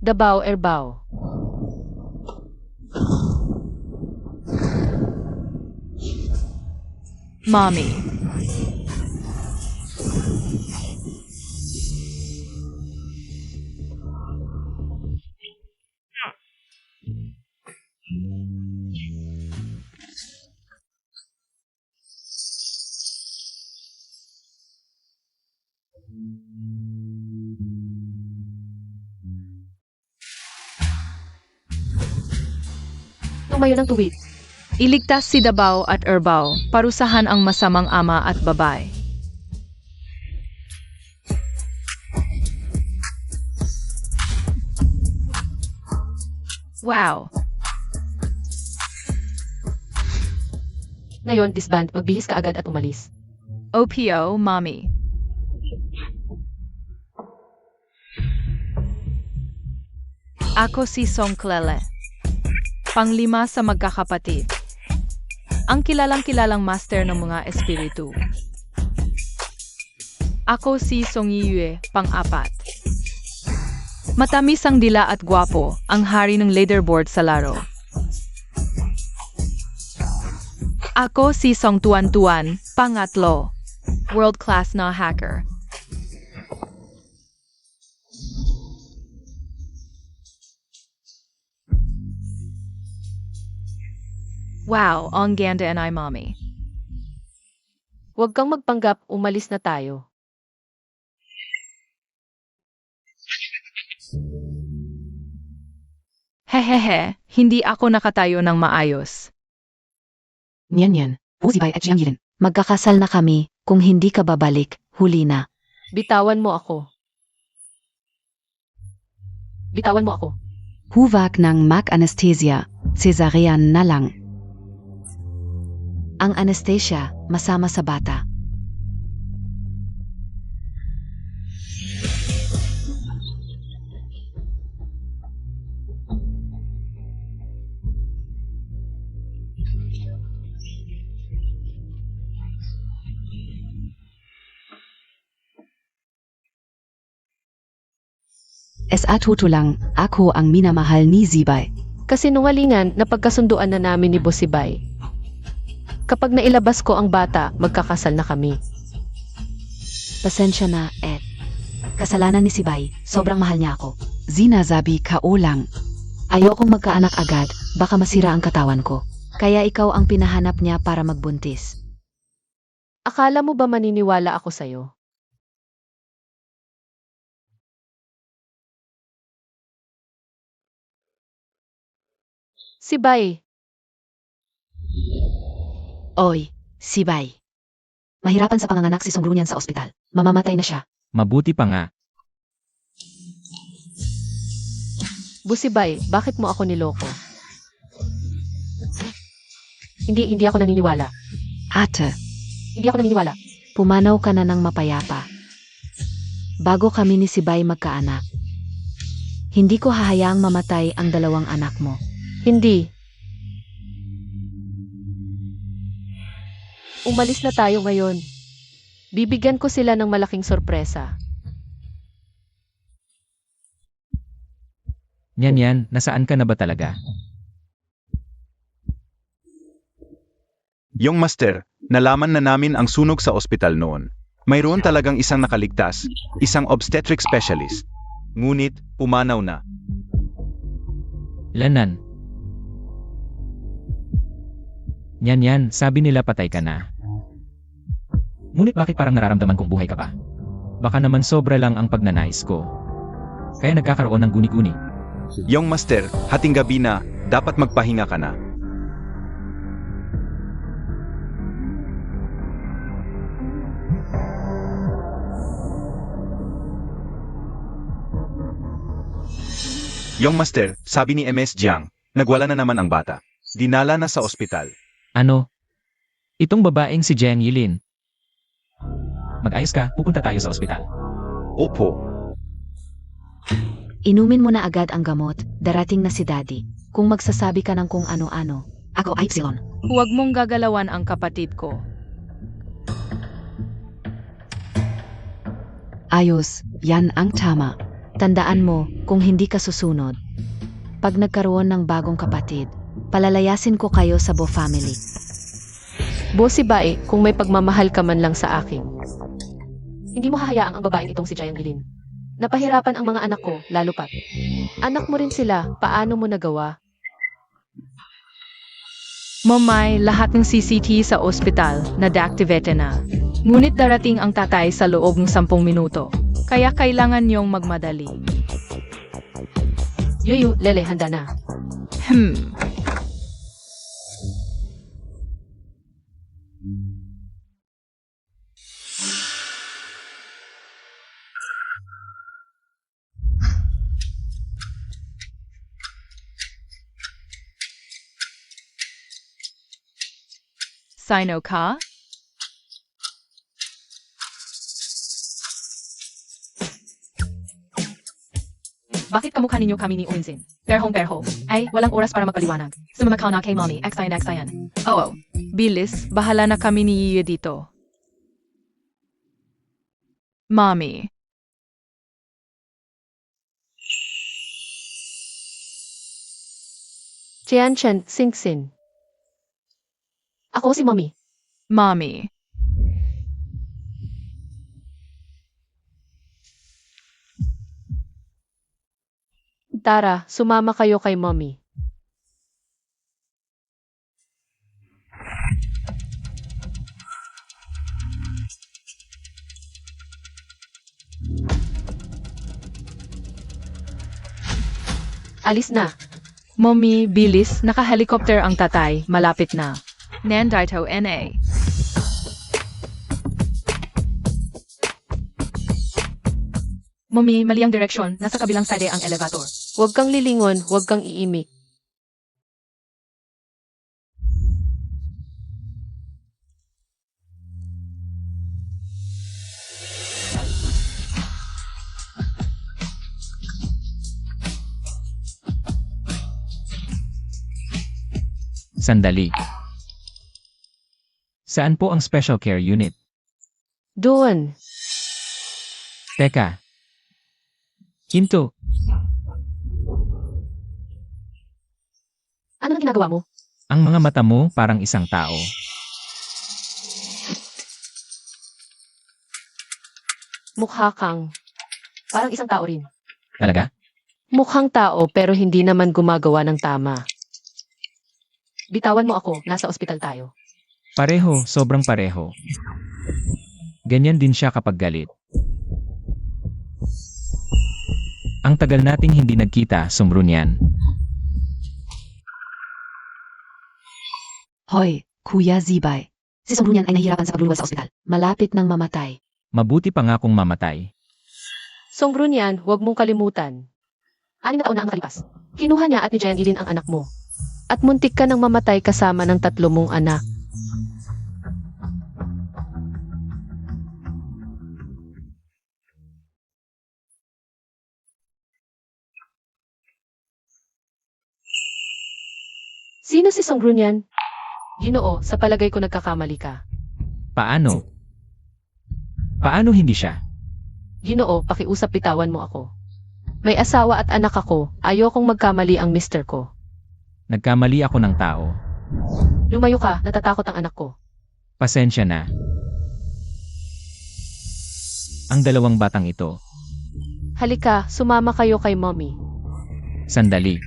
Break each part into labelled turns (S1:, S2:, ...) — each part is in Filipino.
S1: Dabaw erbaw.
S2: Mommy.
S1: Tumayo ng tuwid.
S2: Iligtas si Dabaw at Erbaw, parusahan ang masamang ama at babae. Wow!
S1: Ngayon, disband, magbihis ka agad at umalis.
S2: OPO, Mommy. Ako si Song Klele. Panglima sa magkakapatid. Ang kilalang-kilalang master ng mga espiritu. Ako si Song Yiyue, pang-apat. Matamis ang dila at gwapo, ang hari ng leaderboard sa laro. Ako si Song Tuan-Tuan, pangatlo. World-class na hacker. Wow, ang ganda and I, Mommy.
S1: Huwag kang magpanggap, umalis na tayo.
S2: Hehehe, hindi ako nakatayo ng maayos.
S3: Niyan, Uzibay at Jiang Yilin. Magkakasal na kami, kung hindi ka babalik, huli na.
S1: Bitawan mo ako. Bitawan mo ako.
S3: Huwag ng mag-anesthesia, cesarean na lang. Ang anesthesia, masama sa bata. Sa totoo lang, ako ang minamahal ni Zibay.
S1: Kasinungalingan na pagkasunduan na namin ni Bosibay. Kapag nailabas ko ang bata, magkakasal na kami.
S3: Pasensya na, Ed. Kasalanan ni Sibay, sobrang mahal niya ako. Zinazabi ka o lang. Ayokong magkaanak agad, baka masira ang katawan ko. Kaya ikaw ang pinahanap niya para magbuntis.
S1: Akala mo ba maniniwala ako sa'yo? Sibay,
S3: Oy, Sibay. Mahirapan sa panganganak si Songrunyan sa ospital. Mamamatay na siya.
S4: Mabuti pa nga.
S1: Busibay, bakit mo ako niloko? Hindi ako naniniwala.
S3: Ate,
S1: Hindi ako naniniwala.
S3: pumanaw ka na ng mapayapa. Bago kami ni Sibay magkaanak. Hindi ko hahayaang mamatay ang dalawang anak mo.
S1: Hindi. Umalis na tayo ngayon. Bibigyan ko sila ng malaking sorpresa.
S4: Yan, nasaan ka na ba talaga?
S5: Yung master, nalaman na namin ang sunog sa ospital noon. Mayroon talagang isang nakaligtas, isang obstetric specialist. Ngunit, pumanaw na.
S4: Lanan. Yan, sabi nila patay ka na. Ngunit bakit parang nararamdaman kong buhay ka pa? Baka naman sobra lang ang pagnanais ko. Kaya nagkakaroon ng guni-guni.
S5: Yung master, hating gabi na, dapat magpahinga ka na. Yung master, sabi ni MS Jiang, nagwala na naman ang bata. Dinala na sa ospital.
S4: Ano? Itong babaeng si Jiang Yilin. Mag-ayos ka, pupunta tayo sa ospital.
S5: Opo.
S3: Inumin mo na agad ang gamot, darating na si Daddy. Kung magsasabi ka ng kung ano-ano, ako ay Epsilon.
S2: Huwag mong gagalawan ang kapatid ko.
S3: Ayos, yan ang tama. Tandaan mo, kung hindi ka susunod, pag nagkaroon ng bagong kapatid, palalayasin ko kayo sa Bo family.
S1: Bosibay, kung may pagmamahal ka man lang sa akin. Hindi mo hahayaang ang babaeng itong si Jiang Ilin. Napahirapan ang mga anak ko, lalo pat. Anak mo rin sila, paano mo nagawa?
S2: Mamay, lahat ng CCTV sa ospital na deactivate na. Ngunit darating ang tatay sa loob ng 10 minuto. Kaya kailangan niyong magmadali.
S1: Yuyu, Lele, handa na.
S2: Hmm. Sino ka?
S1: Bakit kamukha ninyo kami ni Uinsin? Perhong-perho. Ay, walang oras para magpaliwanag. Sumamakaw na kay mommy, X-Ayan. Oo.
S2: Bilis, bahala na kami ni Yiye dito. Mommy.
S1: Jianchen, Singsin. Ako si mommy.
S2: Mommy.
S1: Tara, sumama kayo kay mommy. Alis na.
S2: Mommy, bilis, naka-helicopter ang tatay, malapit na. Nandito NA.
S1: Mommy, mali ang direksyon. Nasa kabilang side ang elevator. Huwag kang lilingon, huwag kang iimik.
S4: Sandali. Saan po ang special care unit?
S1: Doon.
S4: Teka. Hinto.
S1: Ano ang ginagawa mo?
S4: Ang mga mata mo parang isang tao.
S1: Mukha kang. Parang isang tao rin.
S4: Talaga?
S1: Mukhang tao pero hindi naman gumagawa ng tama. Bitawan mo ako, nasa ospital tayo.
S4: Pareho, sobrang pareho. Ganyan din siya kapag galit. Ang tagal nating hindi nagkita, Sumbrunyan.
S3: Hoy, Kuya Zibay. Si Sombrunyan ay nahihirapan sa pagluluwas sa ospital. Malapit nang mamatay.
S4: Mabuti pa nga kung mamatay.
S1: Songbrunyan, huwag mong kalimutan. 6 na taon na ang nakalipas. Kinuha niya at ni Jen Ilin ang anak mo. At muntik ka nang mamatay kasama ng 3 mong anak. Sino si Songbrunyan? Ginoo, sa palagay ko nagkakamali ka.
S4: Paano? Paano hindi siya?
S1: Ginoo, pakiusap bitawan mo ako. May asawa at anak ako, ayokong magkamali ang mister ko.
S4: Nagkamali ako ng tao.
S1: Lumayo ka, natatakot ang anak ko.
S4: Pasensya na. Ang 2 batang ito.
S1: Halika, sumama kayo kay mommy.
S4: Sandali.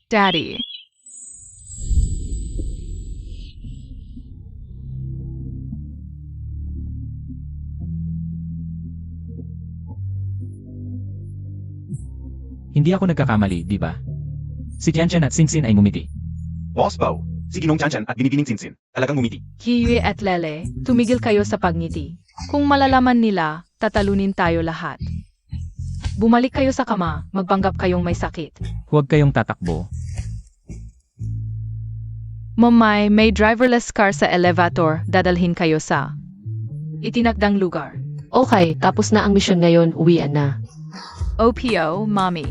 S2: Daddy.
S4: Hindi ako nagkakamali, di ba? Si Tianchan at Singsin ay ngumiti.
S5: Boss Bao, si Ginong Chanchan at binibining Sinsin, talagang ngumiti.
S2: Kiwi at Lele, tumigil kayo sa pagngiti. Kung malalaman nila, tatalunin tayo lahat. Bumalik kayo sa kama, magpanggap kayong may sakit.
S4: Huwag kayong tatakbo.
S2: Mamay, may driverless car sa elevator, dadalhin kayo sa itinakdang lugar.
S1: Okay, tapos na ang misyon ngayon, uwian na.
S2: OPO, Mommy.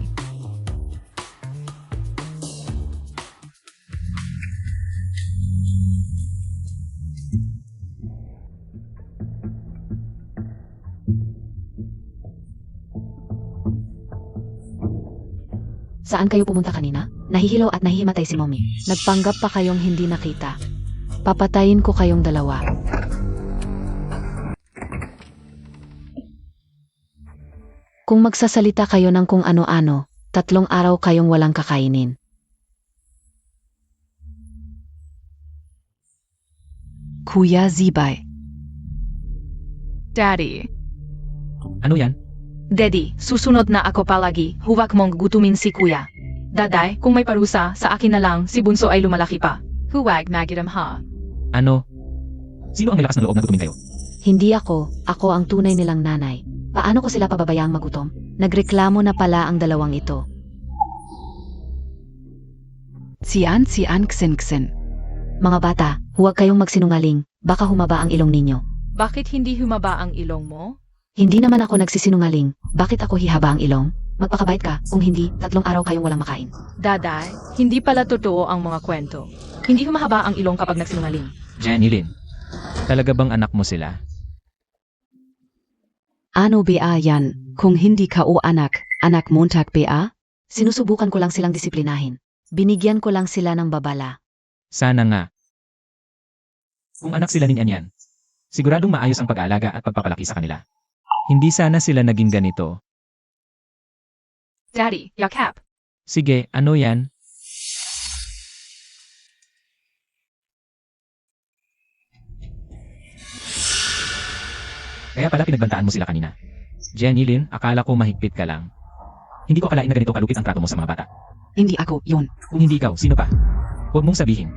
S3: Saan kayo pumunta kanina? Nahihilaw at nahihimatay si Mommy. Nagpanggap pa kayong hindi nakita. Papatayin ko kayong dalawa. Kung magsasalita kayo ng kung ano-ano, 3 araw kayong walang kakainin. Kuya Zibay.
S2: Daddy.
S4: Ano yan?
S2: Daddy, susunod na ako palagi. Huwag mong gutumin si kuya. Daday, kung may parusa, sa akin na lang, si Bunso ay lumalaki pa. Huwag magiram ha.
S4: Ano? Sino ang may lakas ng loob na gutumin kayo?
S3: Hindi ako ang tunay nilang nanay. Paano ko sila pababayaang magutom? Nagreklamo na pala ang dalawang ito. Sian Ksen. Mga bata, huwag kayong magsinungaling. Baka humaba ang ilong ninyo.
S2: Bakit hindi humaba ang ilong mo?
S3: Hindi naman ako nagsisinungaling. Bakit ako hihaba ang ilong? Magpakabait ka. Kung hindi, 3 araw kayong walang makain.
S2: Daday, hindi pala totoo ang mga kwento. Hindi humahaba ang ilong kapag nagsinungaling.
S4: Janilyn, talaga bang anak mo sila?
S3: Ano ba yan? Kung hindi ka o anak montag ba? Sinusubukan ko lang silang disiplinahin. Binigyan ko lang sila ng babala.
S4: Sana nga. Kung anak sila ninyan yan, siguradong maayos ang pag-aalaga at pagpapalaki sa kanila. Hindi sana sila naging ganito.
S2: Daddy, yakap.
S4: Sige, ano yan? Kaya pala pinagbantaan mo sila kanina. Janilyn, akala ko mahigpit ka lang. Hindi ko akalain na ganito kalupit ang trato mo sa mga bata.
S3: Hindi ako yun.
S4: Kung hindi ikaw, sino pa? Huwag mong sabihin.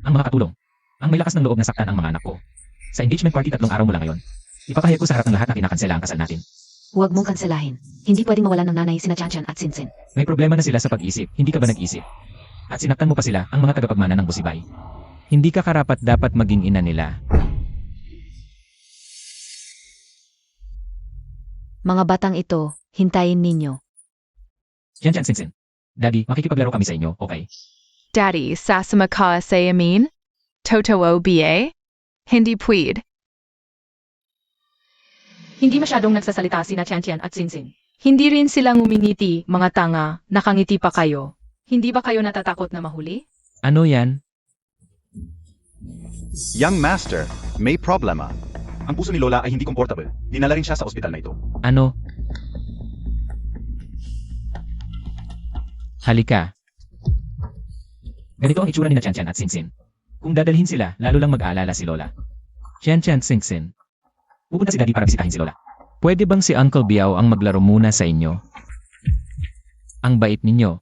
S4: Ang mga katulong. Ang may lakas ng loob na saktan ang mga anak ko. Sa engagement party 3 araw mo lang ngayon. Ipapahayag ko sa harap ng lahat na kinakansela ang kasal natin.
S3: Huwag mong kanselahin. Hindi pwedeng mawalan ng nanay sina Chanchan at Sinsin.
S4: May problema na sila sa pag-isip. Hindi ka ba nag-isip? At sinaktan mo pa sila, ang mga tagapagmana ng Busibay. Hindi ka karapat dapat maging ina nila.
S3: Mga batang ito, hintayin ninyo.
S4: Yan dyan, Sinsin. Daddy, makikipaglaro kami sa inyo, okay?
S2: Daddy, sasama ka sa amin? Totoo ba? Hindi pwede. Hindi masyadong nagsasalita sina Tian at Sinsin. Hindi rin silang umingiti, mga tanga, nakangiti pa kayo. Hindi ba kayo natatakot na mahuli?
S4: Ano yan?
S5: Young master, may problema. Ang puso ni Lola ay hindi comfortable. Dinala rin siya sa ospital na ito.
S4: Ano? Halika. Ganito ang itsura ni na Tian at Sinsin. Kung dadalhin sila, lalo lang mag-aalala si Lola. Tian, Sinsin. Pupunta si Daddy para bisitahin si Lola. Pwede bang si Uncle Biao ang maglaro muna sa inyo? Ang bait ninyo.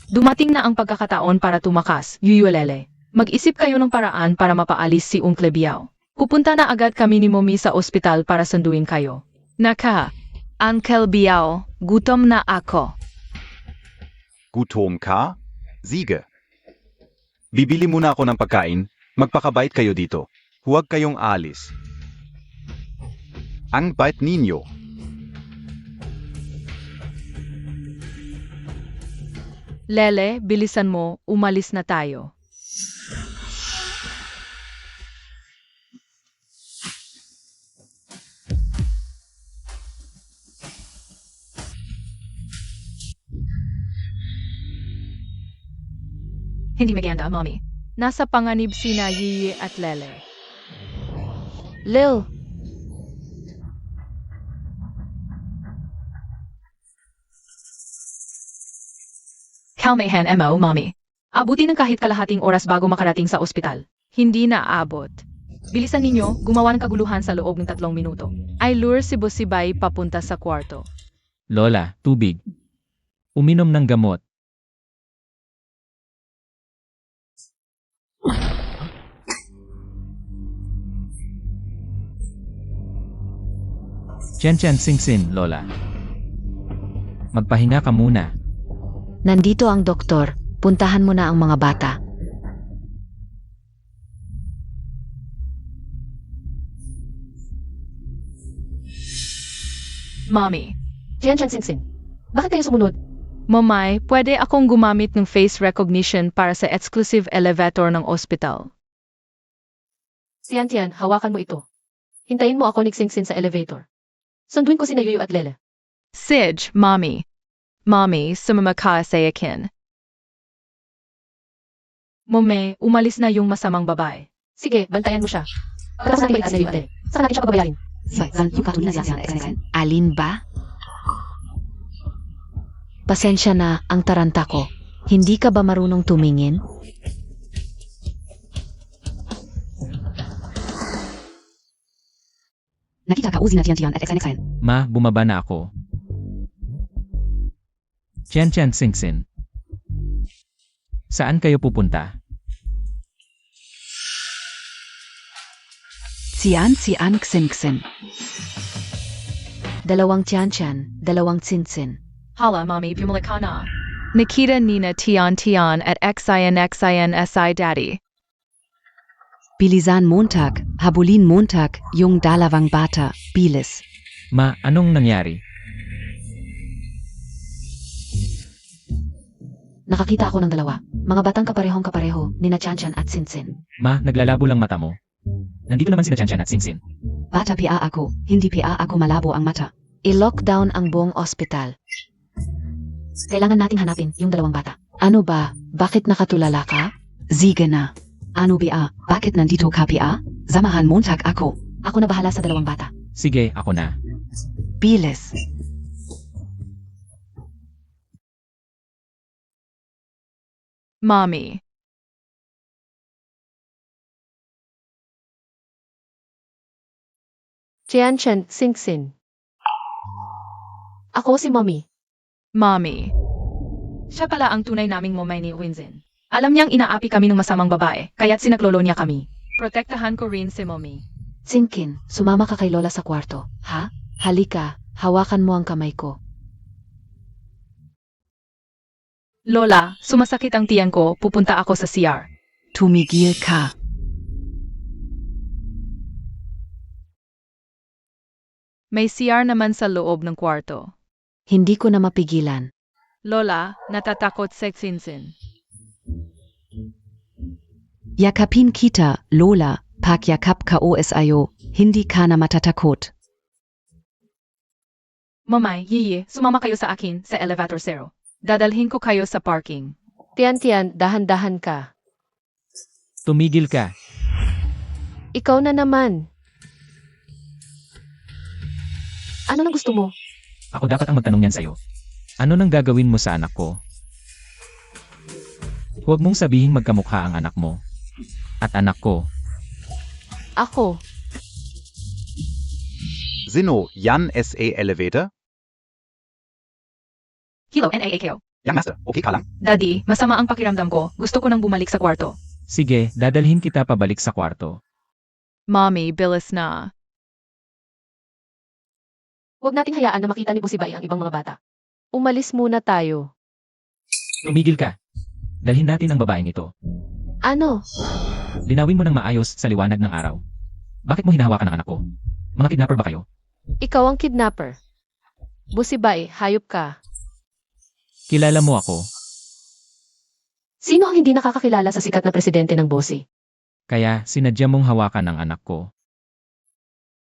S2: Dumating na ang pagkakataon para tumakas, Yuyulele. Mag-isip kayo ng paraan para mapaalis si Uncle Biao. Pupunta na agad kami ni Mommy sa ospital para sunduin kayo. Naka, Uncle Biao, gutom na ako.
S5: Gutom ka? Sige. Bibili muna ako ng pagkain. Magpakabait kayo dito. Huwag kayong alis. Ang bait ninyo.
S2: Lele, bilisan mo, umalis na tayo. Hindi maganda, Mommy. Nasa panganib sina Yiyi at Lele.
S1: Lil,
S2: Kalmehan mo, Mommy. Abutin ng kahit kalahating oras bago makarating sa ospital. Hindi na abot. Bilisan ninyo, gumawa ng kaguluhan sa loob ng 3 minuto. Ay lure si Busibay papunta sa kwarto.
S4: Lola, tubig. Uminom ng gamot. Tian, Sinsin, Lola. Magpahinga ka muna.
S3: Nandito ang doktor. Puntahan mo na ang mga bata.
S2: Mommy.
S1: Tian Sinsin. Bakit kayo sumunod?
S2: Momay, pwede akong gumamit ng face recognition para sa exclusive elevator ng ospital.
S1: Tian, hawakan mo ito. Hintayin mo ako ni Sinsin sa elevator. Sunduin ko si Yuyu at Lele.
S2: Sige, Mommy. Mommy, sumama ka sa akin. Mome, umalis na yung masamang babae.
S1: Sige, bantayan mo siya. Pagkatapos natin balik sa ate. Saan natin siya pababayarin?
S3: Alin ba? Pasensya na ang taranta ko. Hindi ka ba marunong tumingin? Nakita ka uzi na tiyan at exan.
S4: Ma, bumaba na ako. Chen Singsin. Saan kayo pupunta?
S3: Cian Xin. Dalawang tiyan, dalawang tsinsin.
S2: Hala, Mommy, bumalik ka na. Nikita Nina Tian at Xin Si Daddy.
S3: Bilisan Montag, habulin Montag, yung dalawang bata, bilis.
S4: Ma, anong nangyari?
S3: Nakakita ako ng dalawa. Mga batang kapareho ni na Chanchan at Sinsin.
S4: Ma, naglalabo lang mata mo. Nandito naman sina Chen at Singsin.
S3: Bata PA ako, hindi PA ako malabo ang mata. I-lockdown ang buong ospital. Kailangan nating hanapin yung dalawang bata. Ano ba? Bakit nakatulala ka? Sige na. Ano ba? Bakit nandito ka PA? Samahan Montag ako. Ako na bahala sa dalawang bata.
S4: Sige, ako na.
S3: Bilis.
S2: Mommy.
S1: Chen Singsin. Ako si Mommy.
S2: Mommy. Siya pala ang tunay naming momay ni Winzin. Alam niyang inaapi kami ng masamang babae, kaya't sinaklolo niya kami. Protektahan ko rin si Mommy.
S3: Sinkin, sumama ka kay Lola sa kwarto. Ha? Halika, hawakan mo ang kamay ko.
S2: Lola, sumasakit ang tiyan ko, pupunta ako sa CR.
S3: Tumigil ka.
S2: May CR naman sa loob ng kwarto.
S3: Hindi ko na mapigilan.
S2: Lola, natatakot sa Sinsin.
S3: Yakapin kita, Lola, pakyakap ka OSIO, hindi ka na matatakot.
S2: Mamay, Yiyi, sumama kayo sa akin sa elevator 0. Dadalhin ko kayo sa parking.
S1: Tiyan, dahan-dahan ka.
S4: Tumigil ka.
S1: Ikaw na naman. Ano nang gusto mo?
S4: Ako dapat ang magtanong yan sa'yo. Ano nang gagawin mo sa anak ko? Huwag mong sabihin magkamukha ang anak mo. At anak ko.
S1: Ako.
S5: Sino Yan SA Elevator?
S2: Hello, NAAKO.
S5: Yang Master, okay ka lang?
S2: Daddy, masama ang pakiramdam ko. Gusto ko nang bumalik sa kwarto.
S4: Sige, dadalhin kita pabalik sa kwarto.
S2: Mommy, bilis na.
S1: Huwag nating hayaan na makita ni Busibay ang ibang mga bata. Umalis muna tayo.
S4: Tumigil ka. Dalhin natin ang babaeng ito.
S1: Ano?
S4: Linawin mo ng maayos sa liwanag ng araw. Bakit mo hinahawakan ang anak ko? Mga kidnapper ba kayo?
S1: Ikaw ang kidnapper. Busibay, hayop ka.
S4: Kilala mo ako.
S1: Sino ang hindi nakakakilala sa sikat na presidente ng Bosi?
S4: Kaya sinadya mong hawakan ang anak ko.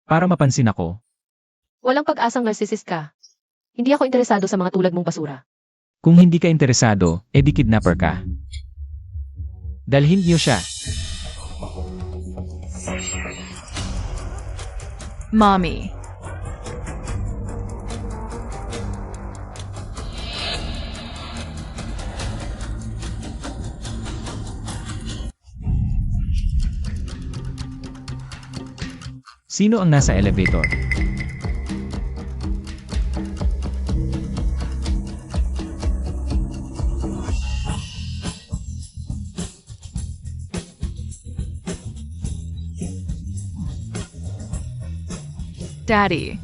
S4: Para mapansin ako.
S1: Walang pag-asang narcissist ka. Hindi ako interesado sa mga tulad mong basura.
S4: Kung hindi ka interesado, edi kidnapper ka. Dalhin niyo siya.
S2: Mommy.
S4: Sino ang nasa elevator?
S2: Daddy.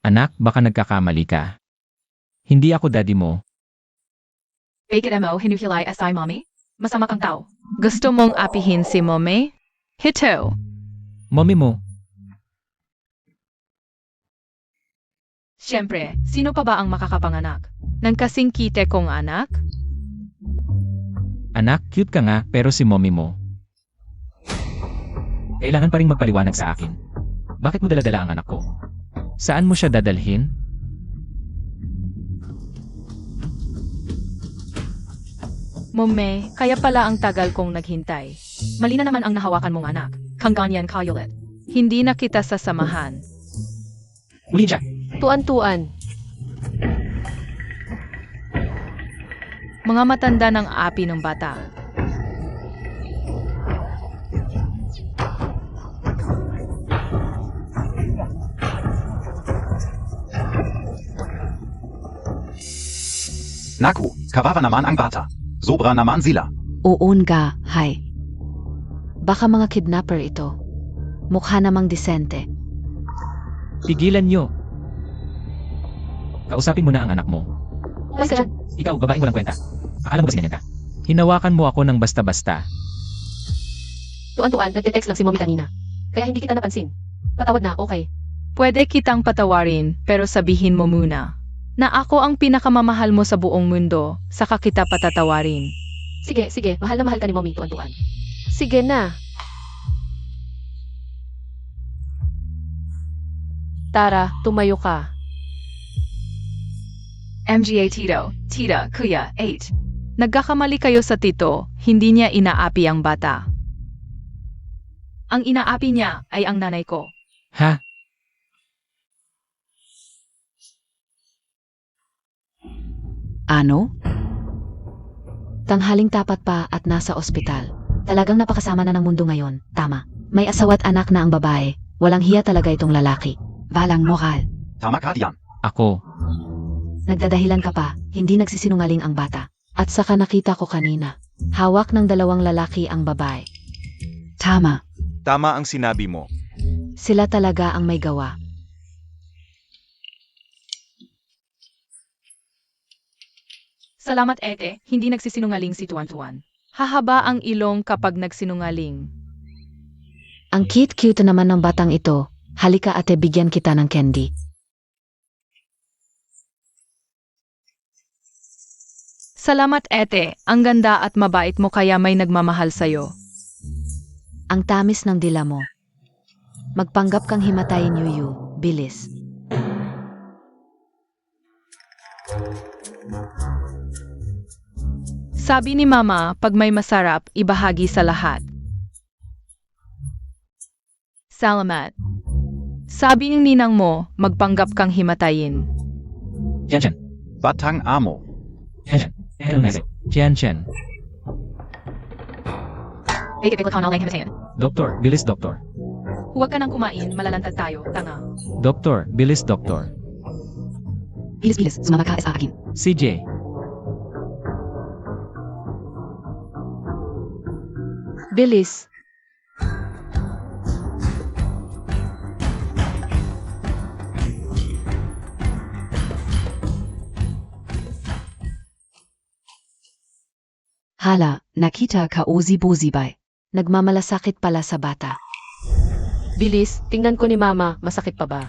S4: Anak, baka nagkakamali ka. Hindi ako daddy mo.
S2: Bakit mo hinuhilay asay, Mommy? Masama kang tao. Gusto mong apihin si Mommy? Hito.
S4: Mommy mo.
S2: Siyempre, sino pa ba ang makakapanganak? Nang kasing kite kong anak?
S4: Anak, cute ka nga, pero si mommy mo. Kailangan pa ring magpaliwanag sa akin. Bakit mo daladala ang anak ko? Saan mo siya dadalhin?
S2: Mume, kaya pala ang tagal kong naghintay. Mali na naman ang nahawakan mong anak. Kang ganyan ka ulit. Hindi na kita sasamahan.
S4: Uli siya.
S1: Tuan-tuan.
S2: Mga matanda ng api ng bata.
S5: Naku, kawawa naman ang bata. Sobra naman sila.
S3: Uun ga, hay. Baka mga kidnapper ito. Mukha namang disente.
S4: Pigilan niyo. Kausapin mo na ang anak mo.
S1: Umayos ka dyan.
S4: Ikaw, babaeng walang kwenta. Alam mo ba sinanyan ka? Hinawakan mo ako ng basta-basta.
S1: Tuan-tuan, nagte-text lang si Mommy kanina. Kaya hindi kita napansin. Patawad na, okay.
S2: Pwede kitang patawarin, pero sabihin mo muna na ako ang pinakamamahal mo sa buong mundo, saka kita patatawarin.
S1: Sige, sige, mahal na mahal ka ni Mommy, tuan-tuan. Sige na. Tara, tumayo ka.
S2: MGA Tito, Tita, Kuya, 8. Nagkakamali kayo sa tito, hindi niya inaapi ang bata. Ang inaapi niya ay ang nanay ko.
S4: Ha?
S3: Ano? Tanghaling tapat pa at nasa ospital. Talagang napakasama na ng mundo ngayon. Tama. May asawa't anak na ang babae. Walang hiya talaga itong lalaki. Walang moral.
S5: Tama ka diyan.
S4: Ako.
S3: Nagdadahilan ka pa, hindi nagsisinungaling ang bata. At saka nakita ko kanina, hawak ng dalawang lalaki ang babae. Tama,
S5: Tama ang sinabi mo.
S3: sila talaga ang may gawa.
S2: Salamat ete, hindi nagsisinungaling si Tuan-Tuan. Hahaba ang ilong kapag nagsinungaling.
S3: Ang cute-cute naman ng batang ito. Halika ate, bigyan kita ng candy.
S2: Salamat ete, ang ganda at mabait mo kaya may nagmamahal sa'yo.
S3: Ang tamis ng dila mo. Magpanggap kang himatayin, Yuyu. Bilis.
S2: Sabi ni Mama, pag may masarap, ibahagi sa lahat. Salamat. Sabi ng ninang mo, magpanggap kang himatayin.
S4: Chen.
S5: Batang amo.
S4: Chen. Chen. Doktor, bilis doktor.
S2: Huwag ka nang kumain, malalantad tayo, tanga.
S4: Doktor, bilis doktor.
S3: Bilis, sumama ka sa akin.
S4: CJ.
S1: Bilis.
S3: Hala, nakita ka Uzi-Buzi ba? Nagmamalasakit pala sa bata.
S1: Bilis, tingnan ko ni Mama, masakit pa ba?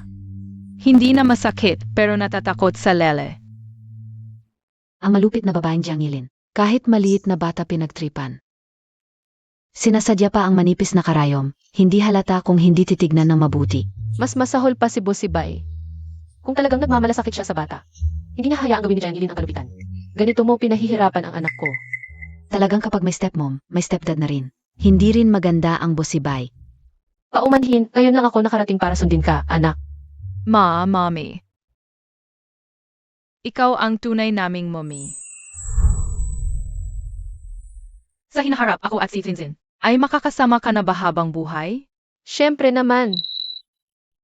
S2: Hindi na masakit, pero natatakot sa lele.
S3: Ang malupit na babaeng Jiangilin. Kahit maliit na bata pinagtripan. Sinasadya pa ang manipis na karayom, hindi halata kung hindi titignan ng mabuti.
S1: Mas masahol pa si Bosibay. Kung talagang nagmamalasakit siya sa bata, hindi niya hayaang gawin ni Jiangilin ang kalupitan. Ganito mo pinahihirapan ang anak ko.
S3: Talagang kapag may stepmom, may stepdad na rin. Hindi rin maganda ang Bosibay.
S1: Paumanhin, ngayon lang ako nakarating para sundin ka, anak.
S2: Mommy. Ikaw ang tunay naming mommy. Sa hinaharap ako at si Zinzin, ay makakasama ka na ba habang buhay?
S1: Siyempre naman.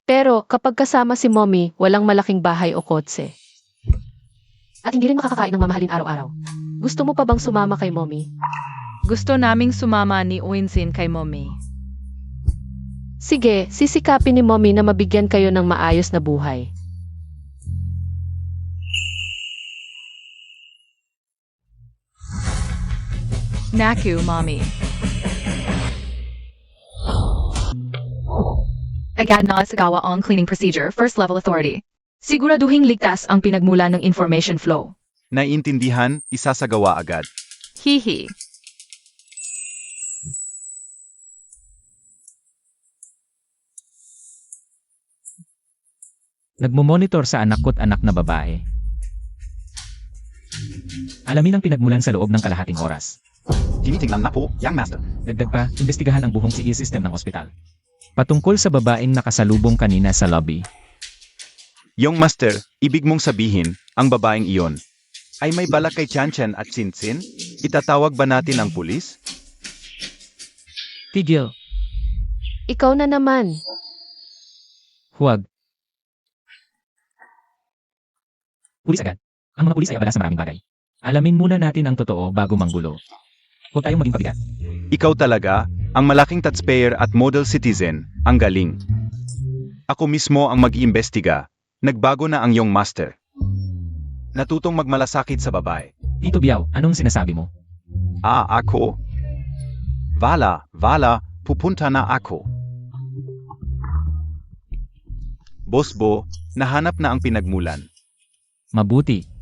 S1: Pero kapag kasama si Mommy, walang malaking bahay o kotse. At hindi rin makakakain ng mamahalin araw-araw. Gusto mo pa bang sumama kay Mommy?
S2: Gusto naming sumama ni Uinsin kay mommy.
S1: Sige, sisikapin ni Mommy na mabigyan kayo ng maayos na buhay.
S2: Naku, mommy. Agad na sa gawa ang cleaning procedure, first level authority. Siguraduhin ligtas ang pinagmula ng information flow.
S5: Naiintindihan, isasagawa agad.
S2: Hihi.
S4: Nagmomonitor sa anak ko't anak na babae. Alamin ang pinagmulan sa loob ng kalahating oras.
S5: Tinitingnan na po, young master.
S4: Dagdag pa, imbestigahan ang buong CE system ng ospital. Patungkol sa babaeng nakasalubong kanina sa lobby,
S5: Young master, ibig mong sabihin, ang babaeng iyon ay may balak kay Chan-Chan at Sin-Sin? Itatawag ba natin ang pulis?
S4: tigil,
S1: Ikaw na naman.
S4: huwag. Pulis agad. Ang mga pulis ay abala sa maraming bagay. Alamin muna natin ang totoo bago manggulo. Huwag tayong maging pabigat.
S5: Ikaw talaga, ang malaking taxpayer at model citizen, ang galing. Ako mismo ang mag-iimbestiga. Nagbago na ang iyong master. Natutong magmalasakit sa babae.
S4: Tito Biao, anong sinasabi mo?
S5: Ako? Vala, pupunta na ako. Boss Bo, nahanap na ang pinagmulan.
S4: Mabuti.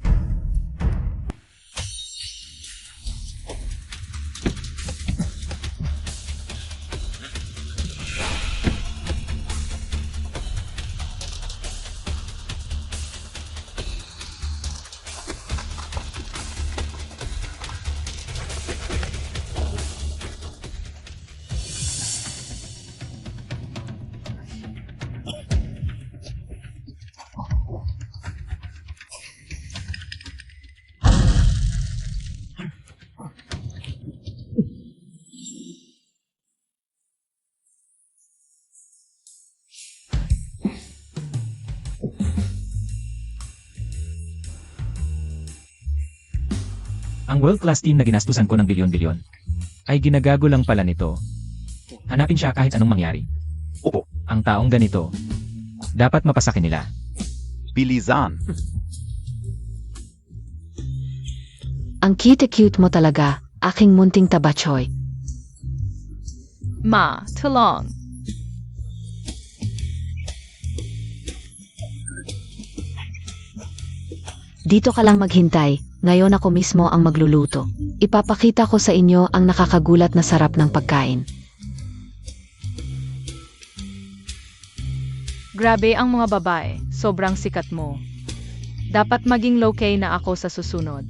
S4: Ang world-class team na ginastusan ko ng bilyon-bilyon ay ginagago lang pala nito. Hanapin siya kahit anong mangyari.
S5: Opo,
S4: Ang taong ganito, dapat mapasakin nila.
S5: bilisan.
S3: Ang cute mo talaga, aking munting tabachoy.
S2: Ma, tulong.
S3: Dito ka lang maghintay, ngayon ako mismo ang magluluto. Ipapakita ko sa inyo ang nakakagulat na sarap ng pagkain.
S2: Grabe ang mga babae, sobrang sikat mo. Dapat maging low-key na ako sa susunod.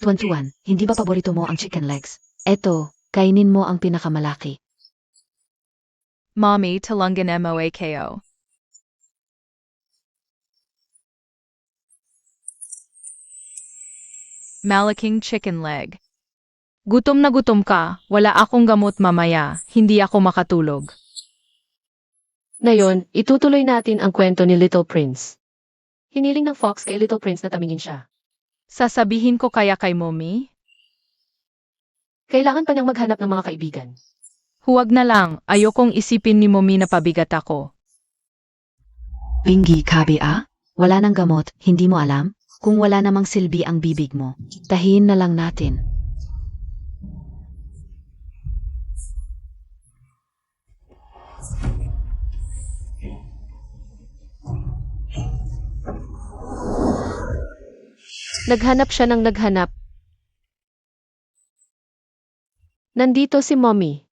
S3: Tuan-tuan, hindi ba paborito mo ang chicken legs? Eto, kainin mo ang pinakamalaki.
S2: Mommy, tulungan mo ako. Malaking chicken leg. Gutom na gutom ka, wala akong gamot mamaya, hindi ako makatulog.
S1: Ngayon, itutuloy natin ang kwento ni Little Prince. Hiniling ng Fox kay Little Prince na tamingin siya.
S2: Sasabihin ko kaya kay Mommy?
S1: Kailangan pa niyang maghanap ng mga kaibigan.
S2: Huwag na lang, ayokong isipin ni Mommy na pabigat ako.
S3: Bingi, kabi Wala nang gamot, hindi mo alam? Kung wala namang silbi ang bibig mo, tahiin na lang natin.
S1: Naghanap siya ng naghanap. Nandito si Mommy.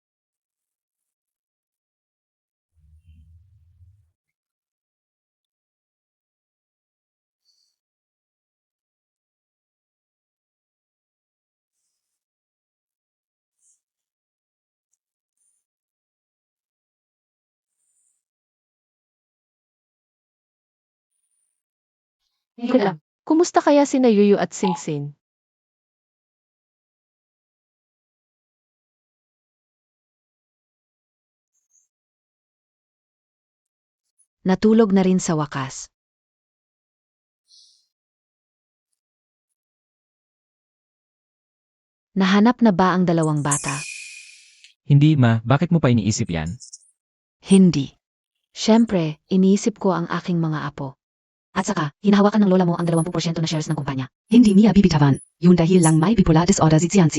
S1: Hindi ko alam. Kumusta kaya sina Yuyu at Singsin?
S3: Natulog na rin sa wakas. Nahanap na ba ang dalawang bata?
S4: Hindi ma, bakit mo pa iniisip yan?
S3: Hindi. Siyempre, iniisip ko ang aking mga apo. At saka, hinahawakan ng lola mo ang 20% na shares ng kumpanya. Hindi niya bibitawan. Yun dahil lang may bipolar disorder si Tian.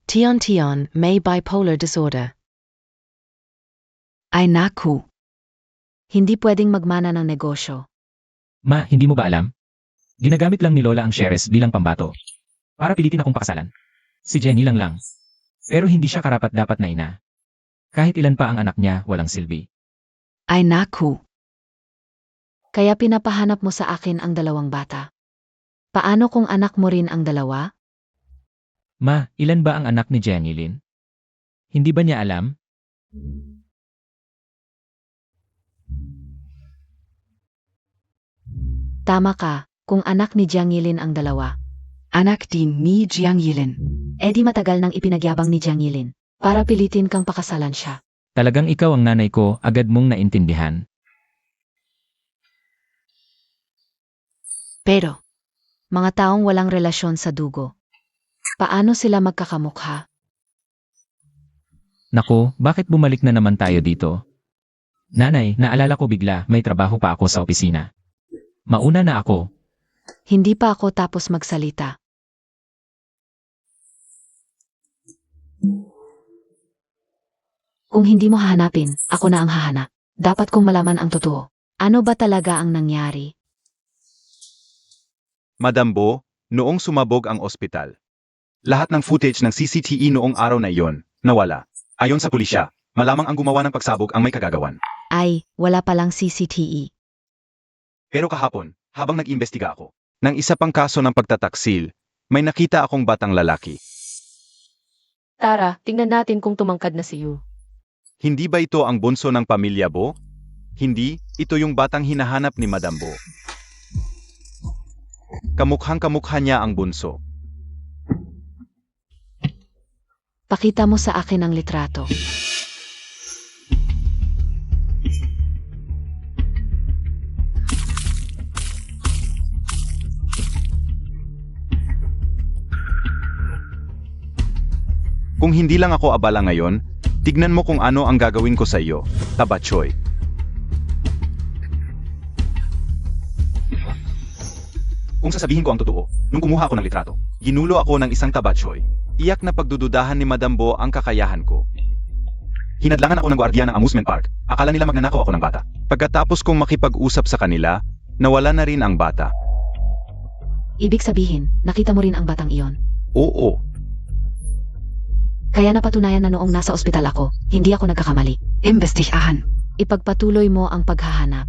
S6: Tian may bipolar disorder.
S3: Ay naku. Hindi pwedeng magmana ng negosyo.
S4: Ma, hindi mo ba alam? Ginagamit lang ni Lola ang shares bilang pambato. Para pilitin akong pakasalan. Si Jenny lang. Pero hindi siya karapat-dapat na ina. Kahit ilan pa ang anak niya, walang silbi.
S3: Ay naku. Kaya pinapahanap mo sa akin ang 2 bata. Paano kung anak mo rin ang 2?
S4: Ma, ilan ba ang anak ni Jenny Lynn? Hindi ba niya alam?
S3: Tama ka, kung anak ni Jiang Yilin ang 2. Anak din ni Jiang Yilin. Eh di matagal nang ipinagyabang ni Jiang Yilin. Para pilitin kang pakasalan siya.
S4: Talagang ikaw ang nanay ko, agad mong naintindihan.
S3: Pero, mga taong walang relasyon sa dugo. Paano sila magkakamukha?
S4: Nako, bakit bumalik na naman tayo dito? Nanay, naalala ko bigla, may trabaho pa ako sa opisina. Mauna na ako.
S3: Hindi pa ako tapos magsalita. Kung hindi mo hahanapin, ako na ang hahanap. Dapat kong malaman ang totoo. Ano ba talaga ang nangyari?
S5: Madam Bo, noong sumabog ang ospital. Lahat ng footage ng CCTV noong araw na iyon, nawala. Ayon sa pulisya, malamang ang gumawa ng pagsabog ang may kagagawan.
S3: Ay, wala palang CCTV.
S5: Pero kahapon, habang nag-imbestiga ako, ng isa pang kaso ng pagtataksil, may nakita akong batang lalaki.
S1: Tara, tingnan natin kung tumangkad na si Yu.
S5: Hindi ba ito ang bunso ng pamilya Bo? Hindi, ito yung batang hinahanap ni Madam Bo. Kamukhang-kamukha niya ang bunso.
S3: Pakita mo sa akin ang litrato.
S5: Kung hindi lang ako abala ngayon, tignan mo kung ano ang gagawin ko sa iyo, Tabachoy. Kung sasabihin ko ang totoo, nung kumuha ako ng litrato, ginulo ako ng isang Tabachoy. Iyak na pagdududahan ni Madam Bo ang kakayahan ko. Hinadlangan ako ng gwardiya ng amusement park. Akala nila magnanakaw ako ng bata. Pagkatapos kong makipag-usap sa kanila, nawala na rin ang bata.
S3: Ibig sabihin, nakita mo rin ang batang iyon.
S5: Oo.
S3: Kaya napatunayan na noong nasa ospital ako, hindi ako nagkakamali. Imbestigahan. Ipagpatuloy mo ang paghahanap.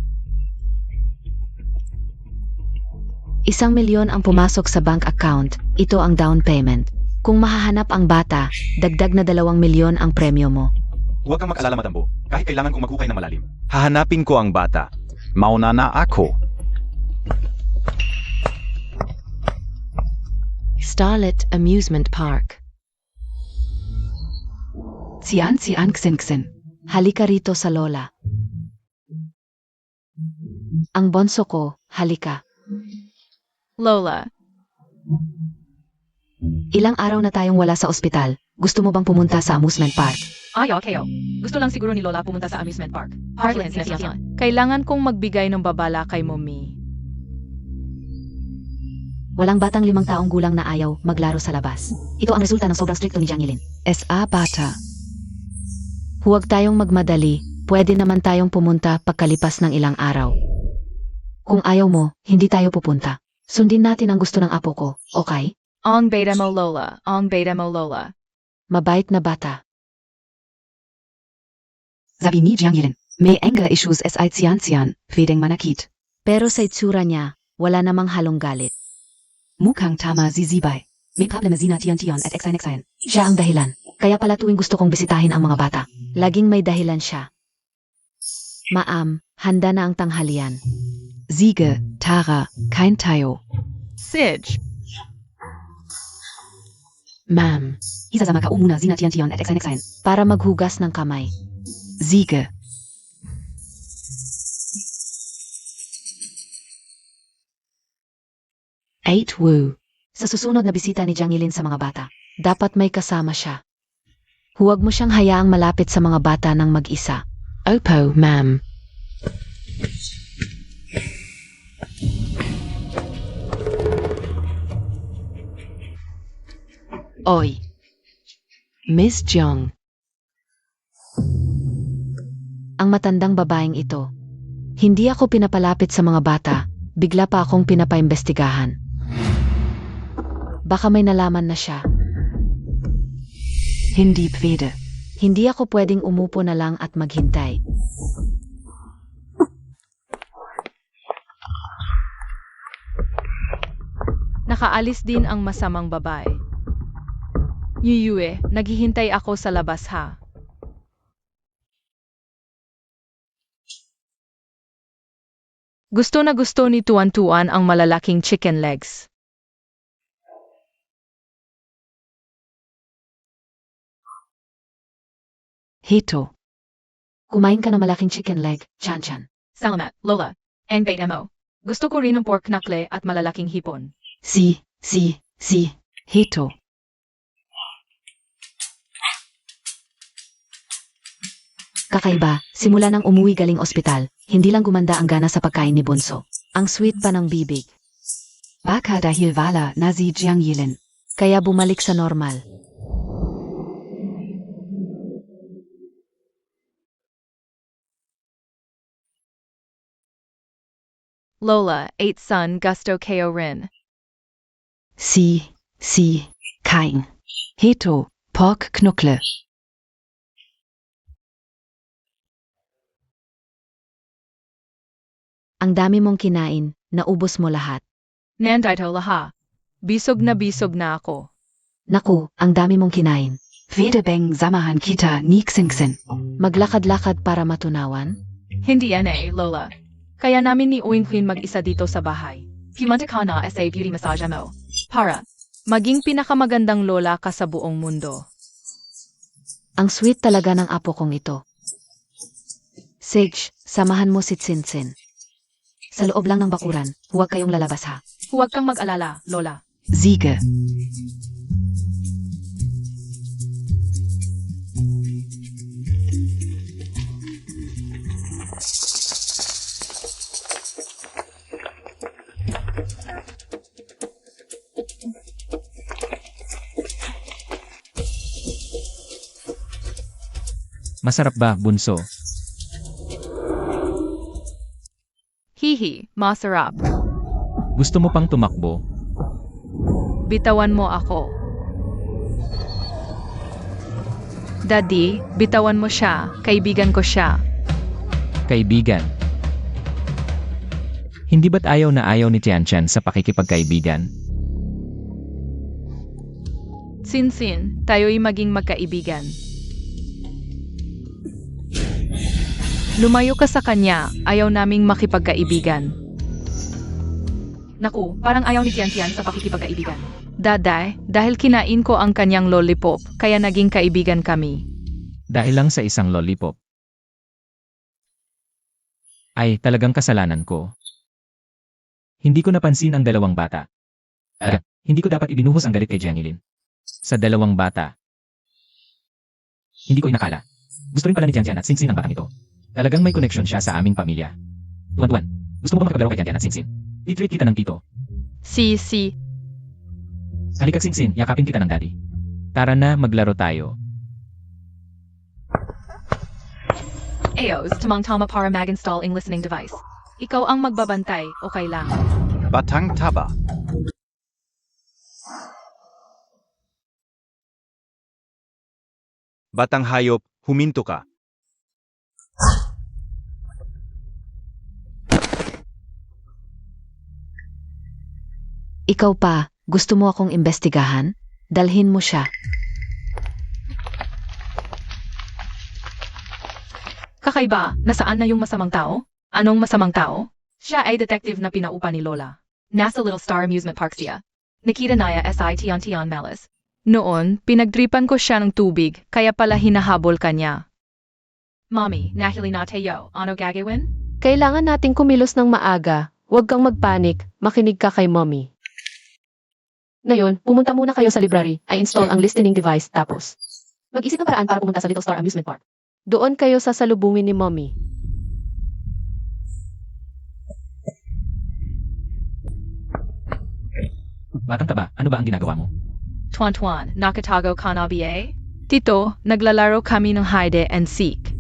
S3: 1,000,000 ang pumasok sa bank account, ito ang down payment. Kung mahahanap ang bata, dagdag na 2,000,000 ang premyo mo.
S5: Huwag kang mag-alala, Madam Bo. Kahit kailangan kong maghukay ng malalim. Hahanapin ko ang bata. Mauna na ako.
S3: Starlet Amusement Park. Sian Xinxin. Halika rito sa lola. Ang bonso ko, halika.
S2: Lola,
S3: Ilang araw na tayong wala sa ospital. Gusto mo bang pumunta sa amusement park?
S2: ay okay. Gusto lang siguro ni Lola pumunta sa amusement park. Heartland Station. Kailangan kong magbigay ng babala kay Mommy.
S3: Walang batang 5 taong gulang na ayaw maglaro sa labas. Ito ang resulta ng sobrang stricto ni Jiang Yilin. S.A. Bata. Huwag tayong magmadali. Pwede naman tayong pumunta pagkalipas ng ilang araw. Kung ayaw mo, hindi tayo pupunta. Sundin natin ang gusto ng apo ko, okay?
S2: Ang beta mo Lola. Ang beta mo Lola.
S3: Mabait na bata. Sabi ni Jiang Yilin, may anger issues as Xian, feeding manakit. Pero sa itsura niya, wala namang halong galit. Mukhang tama si Zibay. May problema zina Tian at Xine. Siya ang dahilan. Kaya pala tuwing gusto kong bisitahin ang mga bata, laging may dahilan siya. Maam, handa na ang tanghalian. Ziege, Tara, kein tayo.
S2: Sidge.
S3: Ma'am, isasama ka muna zina Tian at Xine para maghugas ng kamay. Ziege. Eight Wu. Sa susunod na bisita ni Jiang Yilin sa mga bata, dapat may kasama siya. Huwag mo siyang hayaang malapit sa mga bata ng mag-isa. Opo, ma'am. Oy. Miss Jiang. ang matandang babaeng ito. Hindi ako pinapalapit sa mga bata, bigla pa akong pinapaimbestigahan. Baka may nalaman na siya. Hindi pwede. Hindi ako pwedeng umupo na lang at maghintay.
S2: Nakaalis din ang masamang babae. Yuyue, naghihintay ako sa labas ha. Gusto na gusto ni Tuan-Tuan ang malalaking chicken legs.
S3: Hito. Kumain ka ng malaking chicken leg, Chan-chan.
S2: Salamat, Lola. Ang bait mo. Gusto ko rin ng pork knuckle at malalaking hipon.
S3: Si, Hito. Kakaiba, simula nang umuwi galing ospital, hindi lang gumanda ang gana sa pagkain ni Bunso. Ang sweet pa ng bibig. Baka dahil wala na si Jiang Yilin. Kaya bumalik sa normal.
S2: Lola, 8 son gusto kayo rin.
S3: Si, kain. Hito, pork knuckle. Ang dami mong kinain, naubos mo lahat.
S2: Nandito laha. Bisog na ako.
S3: Naku, ang dami mong kinain. Pwede bang samahan kita ni Xingxin? Maglakad-lakad para matunawan?
S2: Hindi yan Lola. Kaya namin ni Uwing Queen mag-isa dito sa bahay. Pumunta ka na sa beauty massage mo. Para maging pinakamagandang lola ka sa buong mundo.
S3: Ang sweet talaga ng apo kong ito. Sage, samahan mo si Tsinsin. Sa loob lang ng bakuran, huwag kayong lalabas ha.
S2: Huwag kang mag-alala, Lola.
S3: Sige.
S4: Masarap ba, Bunso?
S2: Hihi, masarap.
S4: Gusto mo pang tumakbo?
S2: Bitawan mo ako. Daddy, bitawan mo siya. Kaibigan ko siya.
S4: Kaibigan. Hindi ba't ayaw na ayaw ni Tianchan sa pakikipagkaibigan?
S2: Sinsin, tayo'y maging magkaibigan. Lumayo ka sa kanya, ayaw naming makipagkaibigan. Naku, parang ayaw ni Tian sa pakikipagkaibigan. Daday, dahil kinain ko ang kanyang lollipop, kaya naging kaibigan kami.
S4: Dahil lang sa isang lollipop. Ay, talagang kasalanan ko. Hindi ko napansin ang dalawang bata. Hindi ko dapat ibinuhos ang galit kay Jiangilin. Sa dalawang bata. Hindi ko inakala. Gusto rin pala ni Tian at Singsin ang batang ito. Talagang may connection siya sa aming pamilya. Tuan-tuan, gusto mo ba makapaglaro kay Tian at Singsin? I-treat kita ng tito.
S2: Si.
S4: Halika Singsin, yakapin kita ng daddy. Tara na, maglaro tayo.
S2: Ayos, tamang-tama para mag-install ang listening device. Ikaw ang magbabantay, okay lang.
S5: Batang taba. Batang hayop, huminto ka.
S3: Ikaw pa, gusto mo akong imbestigahan? Dalhin mo siya.
S2: Kakaiba, nasaan na yung masamang tao? Anong masamang tao? Siya ay detective na pinaupa ni Lola. Nasa Little Star Amusement Park siya. Nakita naya Tian Malice. Noon, pinagtripan ko siya ng tubig, kaya pala hinahabol ka niya. Mommy, nahili na tayo. Ano gagawin?
S1: Kailangan nating kumilos ng maaga. Huwag kang magpanik, makinig ka kay mommy. Ngayon, pumunta muna kayo sa library, i-install ang listening device, tapos mag-isip ng paraan para pumunta sa Little Star Amusement Park. Doon kayo sasalubungin ni mommy.
S4: Batang taba, ano ba ang ginagawa mo?
S2: Tuan-tuan, nakatago ka na ba? Tito, naglalaro kami ng hide and seek.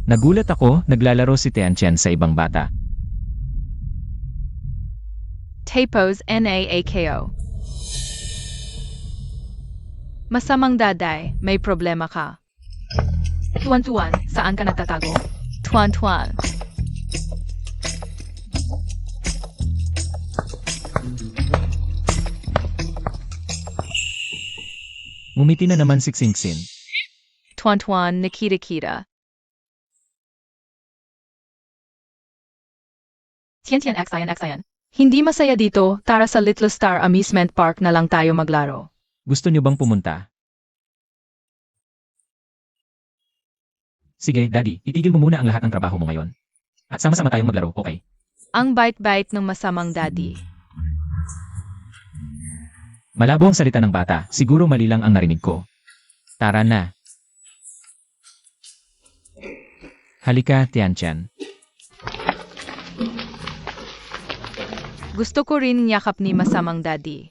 S4: Nagulat ako, naglalaro si Tianchen sa ibang bata.
S2: Tapos NAAKO. Masamang daday, may problema ka. Tuan-tuan, saan ka nagtatago? Tuan-tuan.
S4: Ngumiti na naman si Xingxin.
S2: Tuan-tuan, nakita-kita. Tian-tian, Xayan. Hindi masaya dito, tara sa Little Star Amusement Park na lang tayo maglaro.
S4: Gusto niyo bang pumunta? Sige, Daddy, itigil mo muna ang lahat ng trabaho mo ngayon. At sama-sama tayong maglaro, okay?
S2: Ang bite-bite ng masamang daddy.
S4: Malabo ang salita ng bata, siguro mali lang ang narinig ko. Tara na. Halika, Tianchen.
S2: Gusto ko rin yakap ni masamang daddy.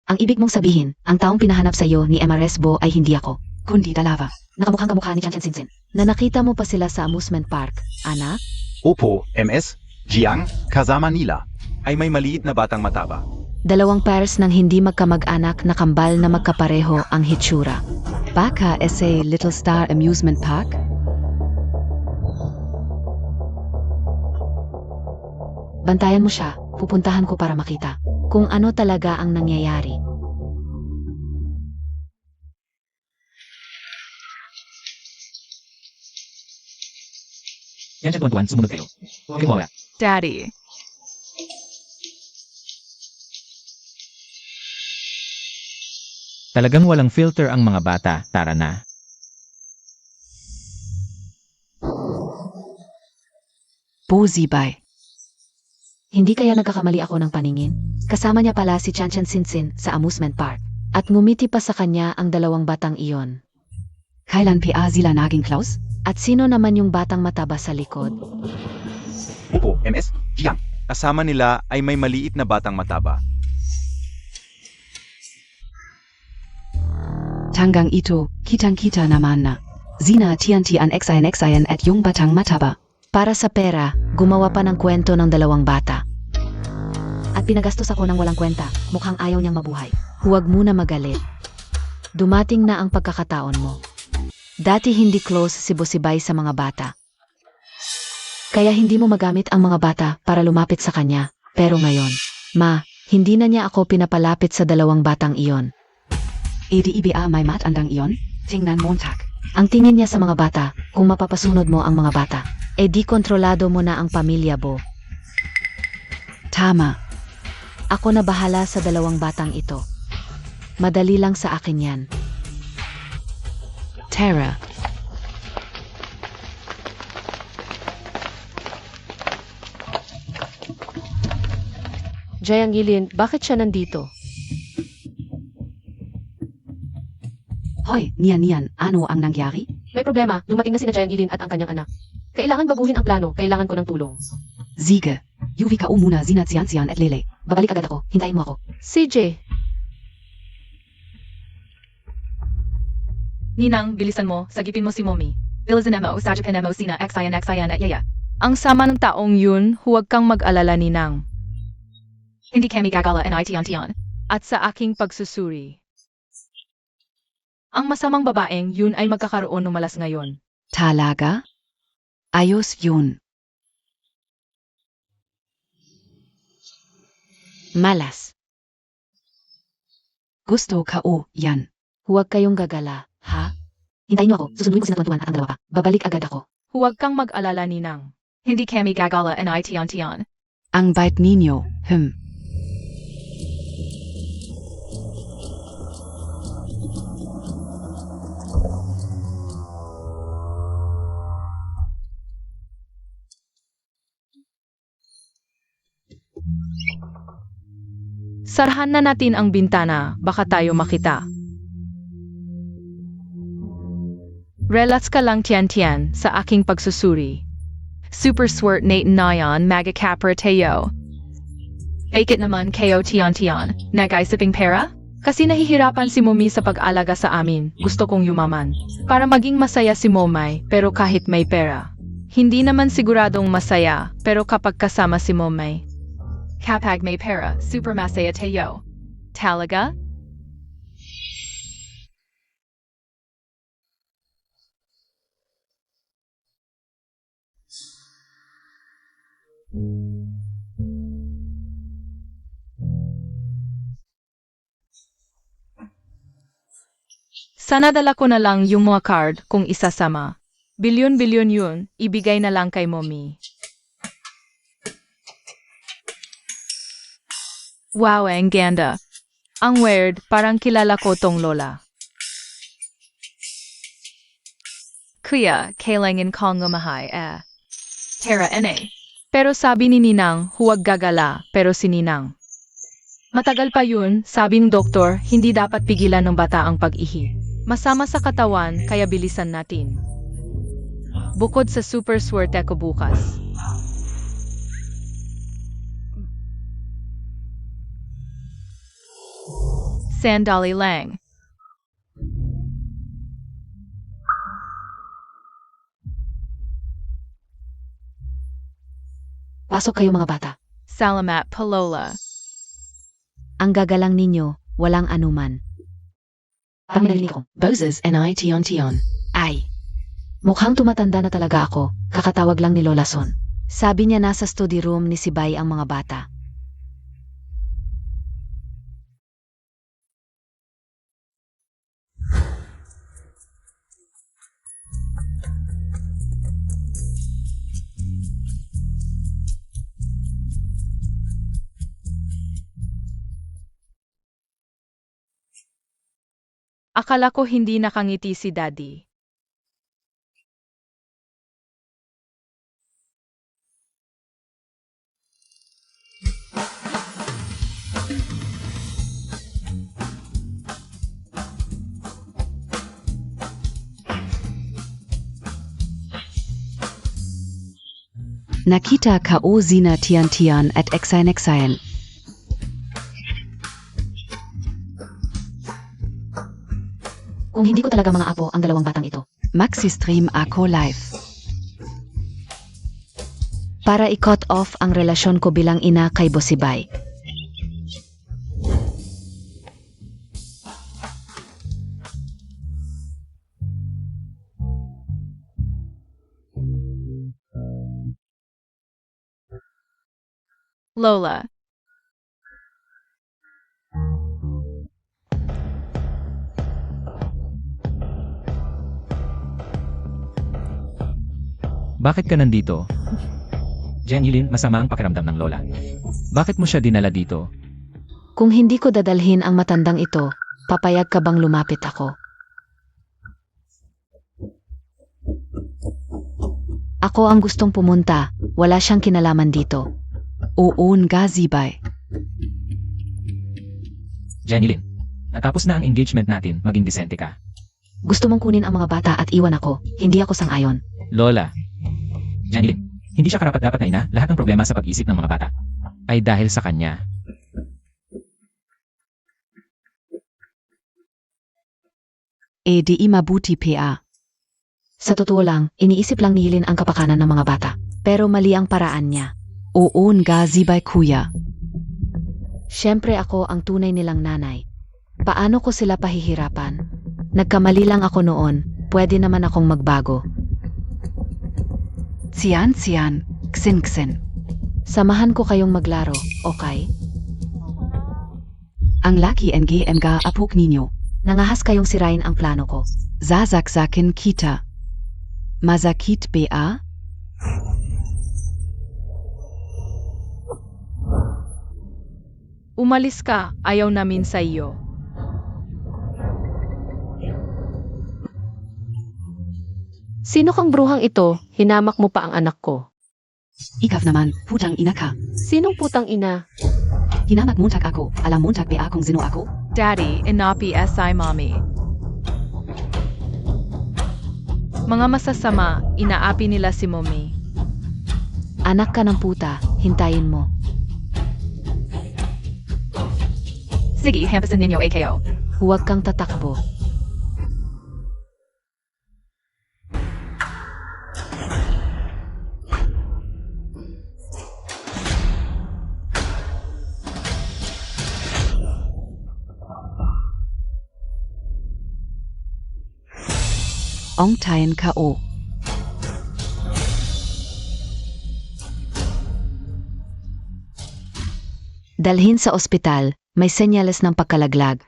S3: Ang ibig mong sabihin, ang taong pinahanap sa iyo ni Emaresbo ay hindi ako, kundi dalawa. Nakamukhang kamukha ni Chan Sinsin. Na nakita mo pa sila sa amusement park, anak?
S5: Opo, MS, Jiang, kasama nila, ay may maliit na batang mataba.
S3: Dalawang pairs ng hindi magkamag-anak na kambal na magkapareho ang hitsura. Baka sa Little Star Amusement Park? Bantayan mo siya, pupuntahan ko para makita kung ano talaga ang nangyayari.
S4: Tianchen, tuan-tuan, sumunod kayo. Okay, wala.
S2: Daddy.
S4: Talagang walang filter ang mga bata, tara na.
S3: Bozibay. Hindi kaya nagkakamali ako ng paningin? Kasama niya pala si Chan Sinsin sa amusement park. At ngumiti pa sa kanya ang dalawang batang iyon. Kailan pa sila naging close? At sino naman yung batang mataba sa likod?
S5: Opo, MS, Jiang. Kasama nila ay may maliit na batang mataba.
S3: Tanggang ito, kitang-kita naman na. Zina TNT an XIN at yung batang mataba. Para sa pera, gumawa pa ng kwento ng dalawang bata. At pinagastos ako ng walang kwenta, mukhang ayaw niyang mabuhay. Huwag muna magalit. Dumating na ang pagkakataon mo. Dati hindi close si Bosibay sa mga bata. Kaya hindi mo magamit ang mga bata para lumapit sa kanya. Pero ngayon, hindi na niya ako pinapalapit sa dalawang batang iyon. Edi iba may matandang iyon? Tingnan mo tak. Ang tingin niya sa mga bata, kung mapapasunod mo ang mga bata, edi kontrolado mo na ang pamilya Bo. Tama. Ako na bahala sa dalawang batang ito. Madali lang sa akin yan. Tara.
S1: Jiang Yilin, bakit siya nandito?
S3: Hoy, niyan, ano ang nangyari?
S1: May problema, dumating na sina Jiang Yilin at ang kanyang anak. Kailangan baguhin ang plano, kailangan ko ng tulong.
S3: Sige, Yuvi ka muna Zian at Lele. Babalik agad ako, hintayin mo ako.
S1: CJ,
S2: Ninang, bilisan mo, sagipin mo si Mommy. Bilisan mo, sagipin mo sina XIN at Yaya. Ang sama ng taong yun, huwag kang mag-alala Ninang. Hindi kami gagala NITION. At sa aking pagsusuri. Ang masamang babaeng yun ay magkakaroon ng malas ngayon.
S3: Talaga? Ayos yun. Malas. Gusto ka yan. Huwag kayong gagala, ha? Hintayin niyo ako, susunduin ko sina Tuan-Tuan at ang dalawa pa. Babalik agad ako.
S2: Huwag kang mag-alala Ninang. Hindi kami gagala NITION.
S3: Ang bait ninyo,
S2: Sarhan na natin ang bintana, baka tayo makita. Relax ka lang Tian sa aking pagsusuri. Super swert Nathan Nayan Magacapra Teo. Fake it naman KO Tian. Nag-isiping pera? Kasi nahihirapan si Mommy sa pag-alaga sa amin. Gusto kong yumaman. Para maging masaya si Momay, pero kahit may pera. Hindi naman siguradong masaya, pero kapag kasama si Momay. Kapag may pera, super masaya tayo. Talaga? Sana dala ko na lang yung mga card kung isasama. Bilyon-bilyon yun, ibigay na lang kay Mommy. Wow, ang ganda. Ang weird, parang kilala ko tong lola. Kuya, kailangan kong gumahay Tara, ene. Pero sabi ni Ninang, huwag gagala, pero si Ninang. Matagal pa yun, sabi ng doktor, hindi dapat pigilan ng bata ang pag-ihi. Masama sa katawan, kaya bilisan natin. Bukod sa super swerte ko bukas. Sandali lang.
S3: Pasok kayo mga bata.
S2: Salamat, Palola.
S3: Ang gagalang ninyo, walang anuman. Pamilili ko, Boses and I tion. Ay, mukhang tumatanda na talaga ako, kakatawag lang ni Lola Son. Sabi niya nasa study room ni Sibay ang mga bata.
S2: Akala ko hindi nakangiti si Daddy.
S3: Nakita ka o Zina Tian at Exayan. Kung hindi ko talaga mga apo ang dalawang batang ito. Maxi-stream ako live. Para i-cut off ang relasyon ko bilang ina kay Bosibay.
S2: Lola.
S4: Bakit ka nandito? Jenilyn, masama ang pakiramdam ng lola. Bakit mo siya dinala dito?
S3: Kung hindi ko dadalhin ang matandang ito, papayag ka bang lumapit ako? Ako ang gustong pumunta, wala siyang kinalaman dito. Uun Gazibay.
S4: Jenilyn, natapos na ang engagement natin, maging disente ka.
S3: Gusto mong kunin ang mga bata at iwan ako, hindi ako sang-ayon.
S4: Lola. Jenilyn, hindi siya karapat-dapat na ina, lahat ng problema sa pag-isip ng mga bata ay dahil sa kanya.
S3: Di mabuti pa. Sa totoo lang, iniisip lang ni Hilin ang kapakanan ng mga bata. Pero mali ang paraan niya. Uun Gazibay kuya. Siyempre ako ang tunay nilang nanay. Paano ko sila pahihirapan? Nagkamali lang ako noon, pwede naman akong magbago. Siyan, ksin. Samahan ko kayong maglaro, okay? Ang laki NGM ga apuk ninyo. Nangahas kayong sirain ang plano ko. Zazakzakin kita. Mazakit ba?
S2: Umalis ka, ayaw namin sa iyo.
S1: Sino kang bruhang ito? Hinamak mo pa ang anak ko.
S3: Ikaw naman, putang ina ka.
S1: Sinong putang ina?
S3: Hinamak muntag ako, alam muntag ba kung sino ako?
S2: Daddy, inapi si mommy. Mga masasama, inaapi nila si mommy.
S3: Anak ka ng puta, hintayin mo.
S2: Sige, hampasin ninyo AKO.
S3: Huwag kang tatakbo. Ong Tayan KO. Dalhin sa ospital, may senyales ng pagkalaglag.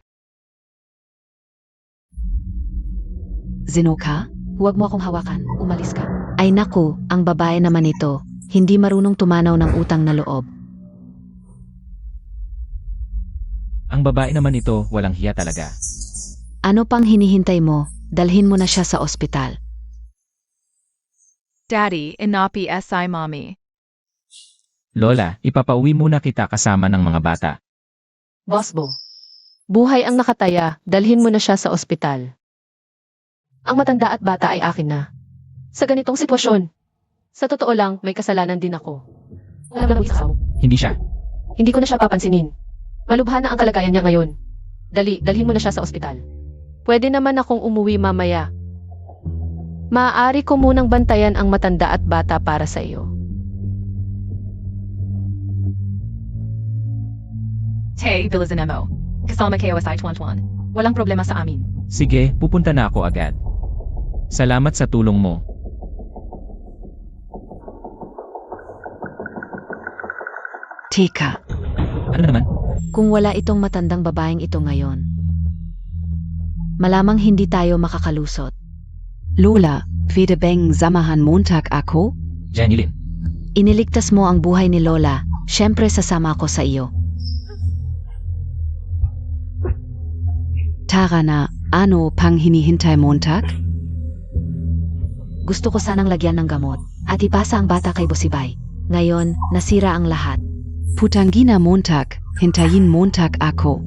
S3: Zinoka, huwag mo akong hawakan, umalis ka. Ay naku, ang babae naman ito, hindi marunong tumanaw ng utang na loob.
S4: Ang babae naman ito, walang hiya talaga.
S3: Ano pang hinihintay mo? Dalhin mo na siya sa ospital.
S2: Daddy, inapi SI mommy.
S4: Lola, ipapauwi muna kita kasama ng mga bata.
S1: Boss Bo. Buhay ang nakataya, dalhin mo na siya sa ospital. Ang matanda at bata ay akin na. Sa ganitong sitwasyon, sa totoo lang, may kasalanan din ako. Alam mo isasaw.
S4: Hindi siya.
S1: Hindi ko na siya papansinin. Malubha na ang kalagayan niya ngayon. Dalhin mo na siya sa ospital. Pwede naman akong umuwi mamaya. Maaari ko munang bantayan ang matanda at bata para sa iyo.
S2: Tay, Bilizan MO. Kasama KOSI 21. Walang problema sa amin.
S4: Sige, pupunta na ako agad. Salamat sa tulong mo.
S3: Teka,
S4: Ano naman?
S3: kung wala itong matandang babaeng ito ngayon, malamang hindi tayo makakalusot. Lola, pwede bang samahan Montag ako?
S4: Janilyn.
S3: Iniligtas mo ang buhay ni Lola, syempre sasama ako sa iyo. Tara na, ano pang hinihintay Montag? Gusto ko sanang lagyan ng gamot at ipasa ang bata kay Bosibay. Ngayon, nasira ang lahat. Putangina Montag, hintayin Montag ako.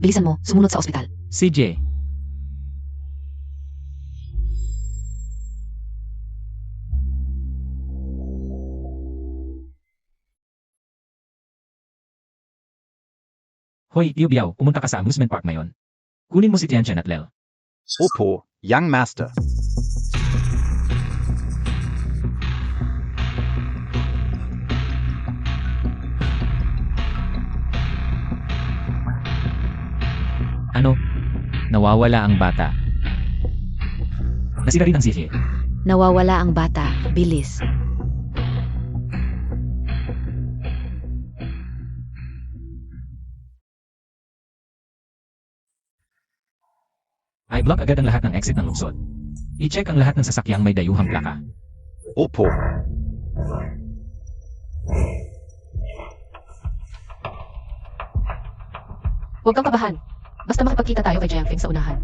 S3: Bilisan mo, sumunod sa ospital.
S4: CJ. Hoy, Tio Biao, pumunta ka sa amusement park ngayon. Kunin mo si Tianchan at Lel.
S5: Opo, young master.
S4: Ano? Nawawala ang bata. Nasira rin ang CJ.
S3: Nawawala ang bata, bilis.
S4: I-block agad ang lahat ng exit ng lungsod. I-check ang lahat ng sasakyang may dayuhang plaka.
S5: Opo.
S1: Huwag kang kabahan. Basta makipagkita tayo kay Jiangfeng sa unahan.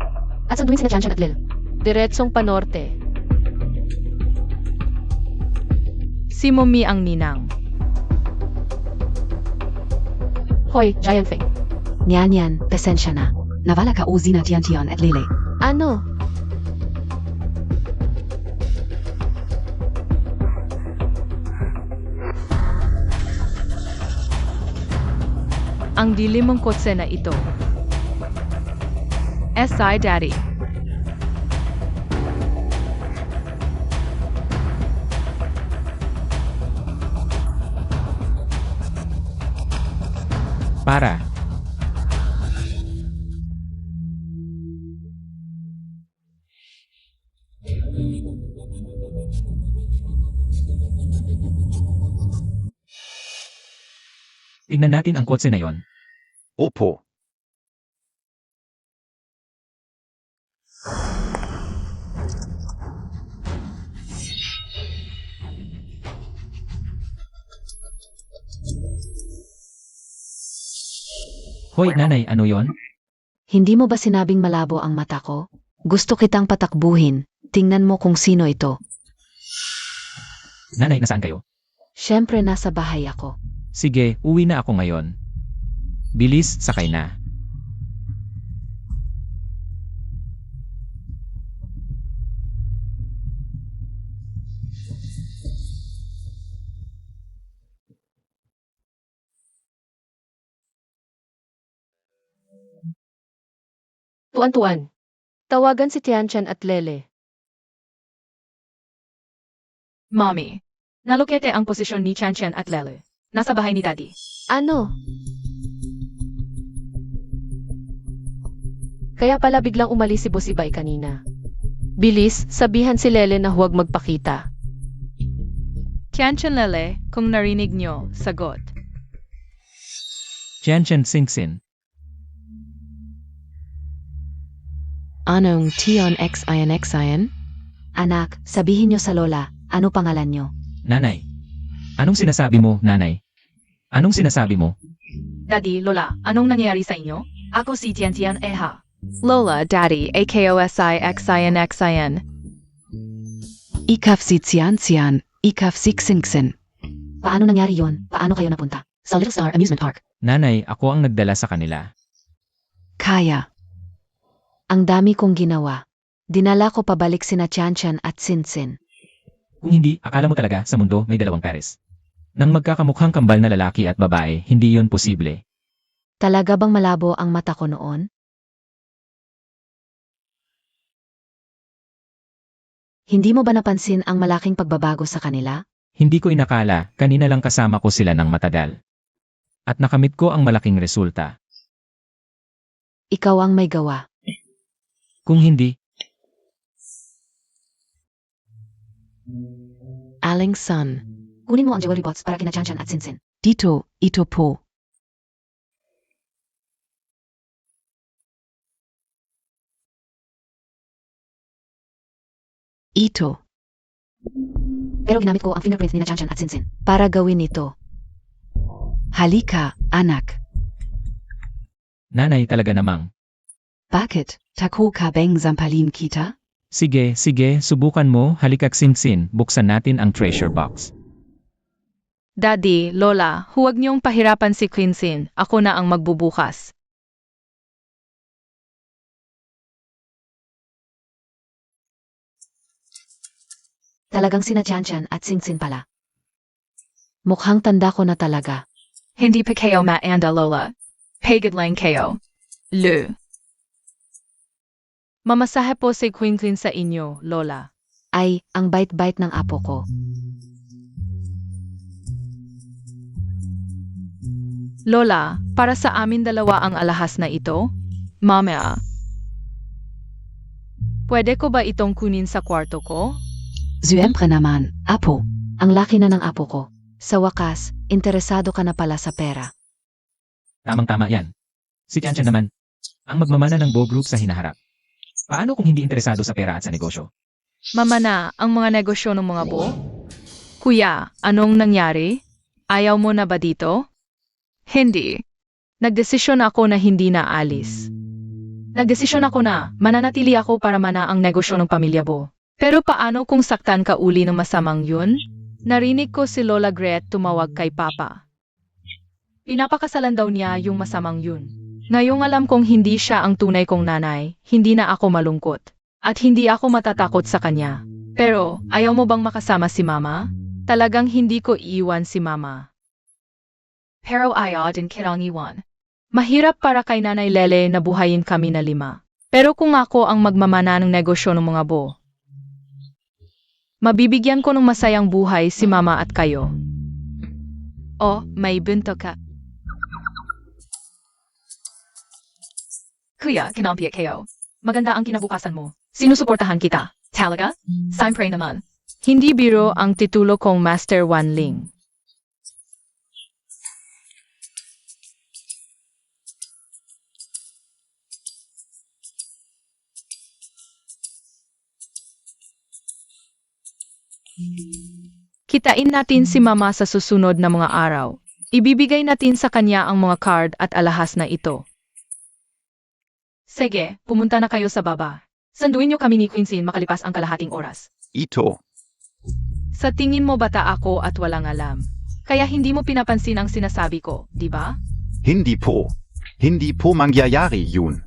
S1: At sunduin sina Tianchan at Lil. Diretsong panorte.
S2: Si Mumi ang ninang.
S1: Hoy, Jiangfeng.
S3: Niyan, pasensya na. Nawala ka o zina Tiantian at Lele.
S1: Ano?
S2: Ang dilim mong kotse na ito. SI Daddy.
S4: Para. Tingnan natin ang kotse na yon.
S5: Opo.
S4: Hoy, nanay, ano yon?
S3: Hindi mo ba sinabing malabo ang mata ko? Gusto kitang patakbuhin. Tingnan mo kung sino ito.
S4: Nanay, nasaan kayo?
S3: Siyempre nasa bahay ako.
S4: Sige, uwi na ako ngayon. Bilis, sakay na.
S1: Tuan-tuan. Tawagan si Tianchan at Lele.
S2: Mommy, nalokete ang posisyon ni Chan at Lele. Nasa bahay ni Daddy.
S1: Ano? Kaya pala biglang umalis si Bosibay kanina. Bilis, sabihan si Lele na huwag magpakita.
S2: Chan Lele, kung narinig nyo, sagot.
S4: Tianchen Singsin.
S3: Anong Tion Xion? Anak, sabihin nyo sa lola, ano pangalan nyo?
S4: Nanay. Anong sinasabi mo, nanay? Anong sinasabi mo?
S2: Daddy, Lola, anong nangyari sa inyo? Ako si Tian Eha. Lola, Daddy, AKOSI Xion.
S3: Ikaf si Xian, ikaf si Xingxin. Paano nangyari yon? Paano kayo napunta? Sa Little Star Amusement Park.
S4: Nanay, ako ang nagdala sa kanila.
S3: Kaya. Ang dami kong ginawa. Dinala ko pabalik sina Chanchan at Sinsin.
S4: Kung hindi, akala mo talaga sa mundo may dalawang pares. Nang magkakamukhang kambal na lalaki at babae, hindi yon posible.
S3: Talaga bang malabo ang mata ko noon? Hindi mo ba napansin ang malaking pagbabago sa kanila?
S4: Hindi ko inakala, kanina lang kasama ko sila ng matagal. At nakamit ko ang malaking resulta.
S3: Ikaw ang may gawa.
S4: Kung hindi,
S3: Aling Sun. Kunin mo ang jewelry box para kina Chanchan at Sinsin. Dito, ito po. Ito. Pero ginamit ko ang fingerprints ni na Chanchan at Sinsin para gawin ito. Halika, anak.
S4: nanay talaga namang.
S3: Bakit? Tako ka bang zampalin kita?
S4: Sige, subukan mo, halikak Singsin, buksan natin ang treasure box.
S2: Daddy, Lola, huwag niyong pahirapan si Quincy. Ako na ang magbubukas.
S3: Talagang sina Chanchan at Sinsin pala. Mukhang tanda ko na talaga.
S2: Hindi pa kayo maanda, Lola. Pagod lang kayo. Lu. Mamasahe po si Quincy sa inyo, Lola.
S3: Ay, ang bait-bait ng apo ko.
S2: Lola, para sa amin dalawa ang alahas na ito? Mama. Pwede ko ba itong kunin sa kwarto ko?
S3: Siyempre naman, apo. Ang laki na ng apo ko. Sa wakas, interesado ka na pala sa pera.
S4: Tamang-tama yan. Si Tianchen naman, ang magmamana ng Bo Group sa hinaharap. Paano kung hindi interesado sa pera at sa negosyo?
S2: Mama na ang mga negosyo ng mga bo? Kuya, anong nangyari? Ayaw mo na ba dito? Hindi. Nagdesisyon ako na hindi na alis. Nagdesisyon ako na mananatili ako para mana ang negosyo ng pamilya Bo. Pero paano kung saktan ka uli ng masamang yun? Narinig ko si Lola Gret tumawag kay Papa. Pinapakasalan daw niya yung masamang yun. Ngayong alam kong hindi siya ang tunay kong nanay, hindi na ako malungkot. At hindi ako matatakot sa kanya. Pero, ayaw mo bang makasama si Mama? Talagang hindi ko iiwan si Mama. Pero ayaw din kitang iwan. Mahirap para kay Nanay Lele na buhayin kami na 5. Pero kung ako ang magmamana ng negosyo ng mga Bo, mabibigyan ko ng masayang buhay si Mama at kayo. Oh, may bunto ka. Kuya, kinampiyak kayo. Maganda ang kinabukasan mo. Sinusuportahan kita. Talaga? Siyempre naman. Hindi biro ang titulo kong Master Wanling. Kitain natin si Mama sa susunod na mga araw. Ibibigay natin sa kanya ang mga card at alahas na ito. Sige, pumunta na kayo sa baba. Sanduin niyo kami ni Quincy makalipas ang kalahating oras.
S5: Ito.
S2: Sa tingin mo bata ako at walang alam. Kaya hindi mo pinapansin ang sinasabi ko, di ba?
S5: Hindi po. Hindi po mangyayari yun.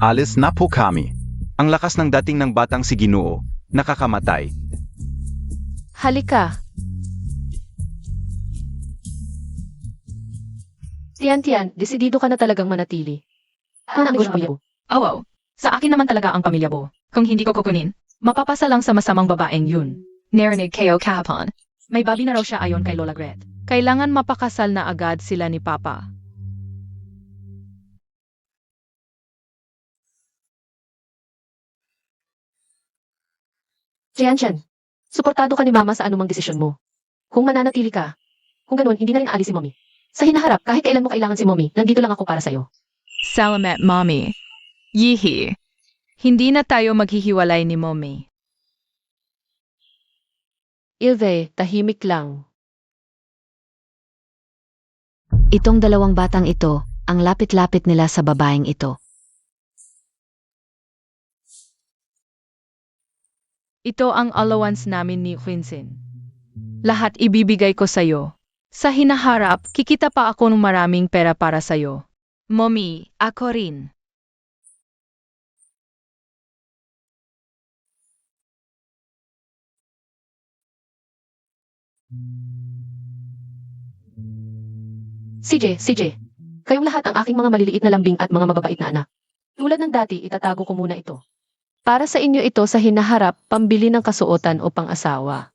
S5: Alis na po kami. Ang lakas ng dating ng batang si Ginoo, nakakamatay.
S1: Halika. Tian, desidido ka na talagang manatili. Ano ang gusto mo?
S2: Oh, sa akin naman talaga ang pamilya mo. Kung hindi ko kukunin, mapapasa lang sa masamang babaeng yun. Narinig kayo kahapon. May babi na raw siya ayon kay Lola Gret. Kailangan mapakasal na agad sila ni Papa.
S1: Tian, suportado ka ni Mama sa anumang desisyon mo. Kung mananatili ka, kung ganun, hindi na rin aalis si Mommy. Sa hinaharap, kahit kailan mo kailangan si Mommy, nandito lang ako para sa'yo.
S2: Salamat, Mommy. Yihi. Hindi na tayo maghihiwalay ni Mommy.
S1: Ilve, tahimik lang.
S3: Itong dalawang batang ito, ang lapit-lapit nila sa babaeng ito.
S2: Ito ang allowance namin ni Quincy. Lahat ibibigay ko sa'yo. Sa hinaharap, kikita pa ako ng maraming pera para sa'yo. Mommy, ako rin.
S1: CJ, kayong lahat ang aking mga maliliit na lambing at mga mababait na anak. Tulad ng dati, itatago ko muna ito. Para sa inyo ito sa hinaharap, pambili ng kasuotan o pang-asawa.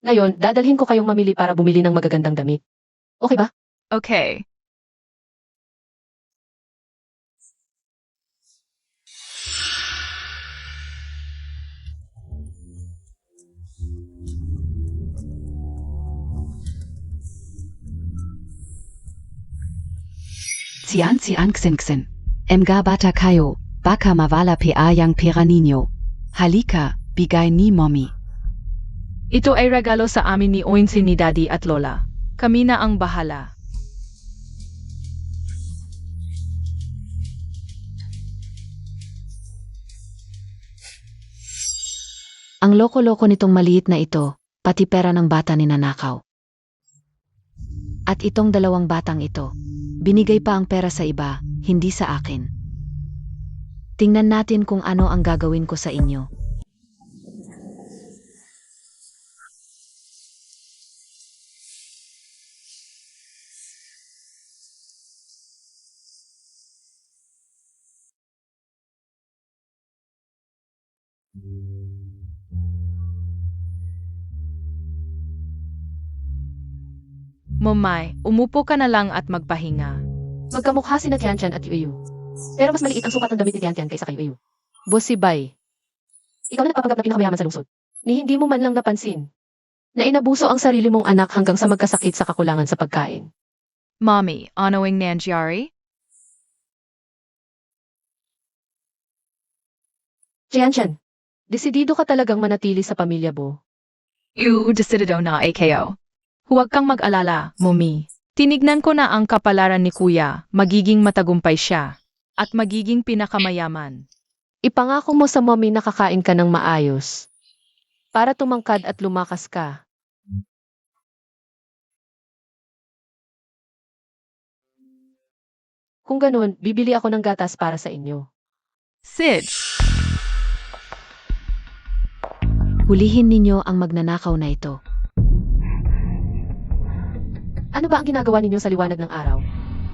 S1: Ngayon, dadalhin ko kayong mamili para bumili ng magagandang damit. Okay ba?
S2: Okay.
S3: Sian Xinxin. Mga bata kayo, baka mawala pa yang pera ninyo. Halika, bigay ni Mommy.
S2: Ito ay regalo sa amin ni Quincy ni Daddy at Lola. Kami na ang bahala.
S3: Ang loko-loko nitong maliit na ito, pati pera ng bata ninanakaw. At itong dalawang batang ito, binigay pa ang pera sa iba, hindi sa akin. Tingnan natin kung ano ang gagawin ko sa inyo.
S2: Momay, umupo ka na lang at magpahinga.
S1: Magkamukha si na Tian at Yuyu. Pero mas maliit ang sukat ng damit ni Tian kaysa kay Yuyu. Boss si Bai. Ikaw na nagpapanggap na pinakamayaman sa lungsod. Ni hindi mo man lang napansin na inabuso ang sarili mong anak hanggang sa magkasakit sa kakulangan sa pagkain.
S2: Mommy, anoing nangyari?
S1: Tian, desidido ka talagang manatili sa pamilya mo.
S2: Decidido na AKO. Huwag kang mag-alala, Mommy. Tinignan ko na ang kapalaran ni Kuya, magiging matagumpay siya. At magiging pinakamayaman.
S1: Ipangako mo sa Mommy na kakain ka ng maayos. Para tumangkad at lumakas ka. Kung ganun, bibili ako ng gatas para sa inyo.
S2: Sid,
S3: Hulihin ninyo ang magnanakaw na ito.
S1: Ano ba ang ginagawa ninyo sa liwanag ng araw?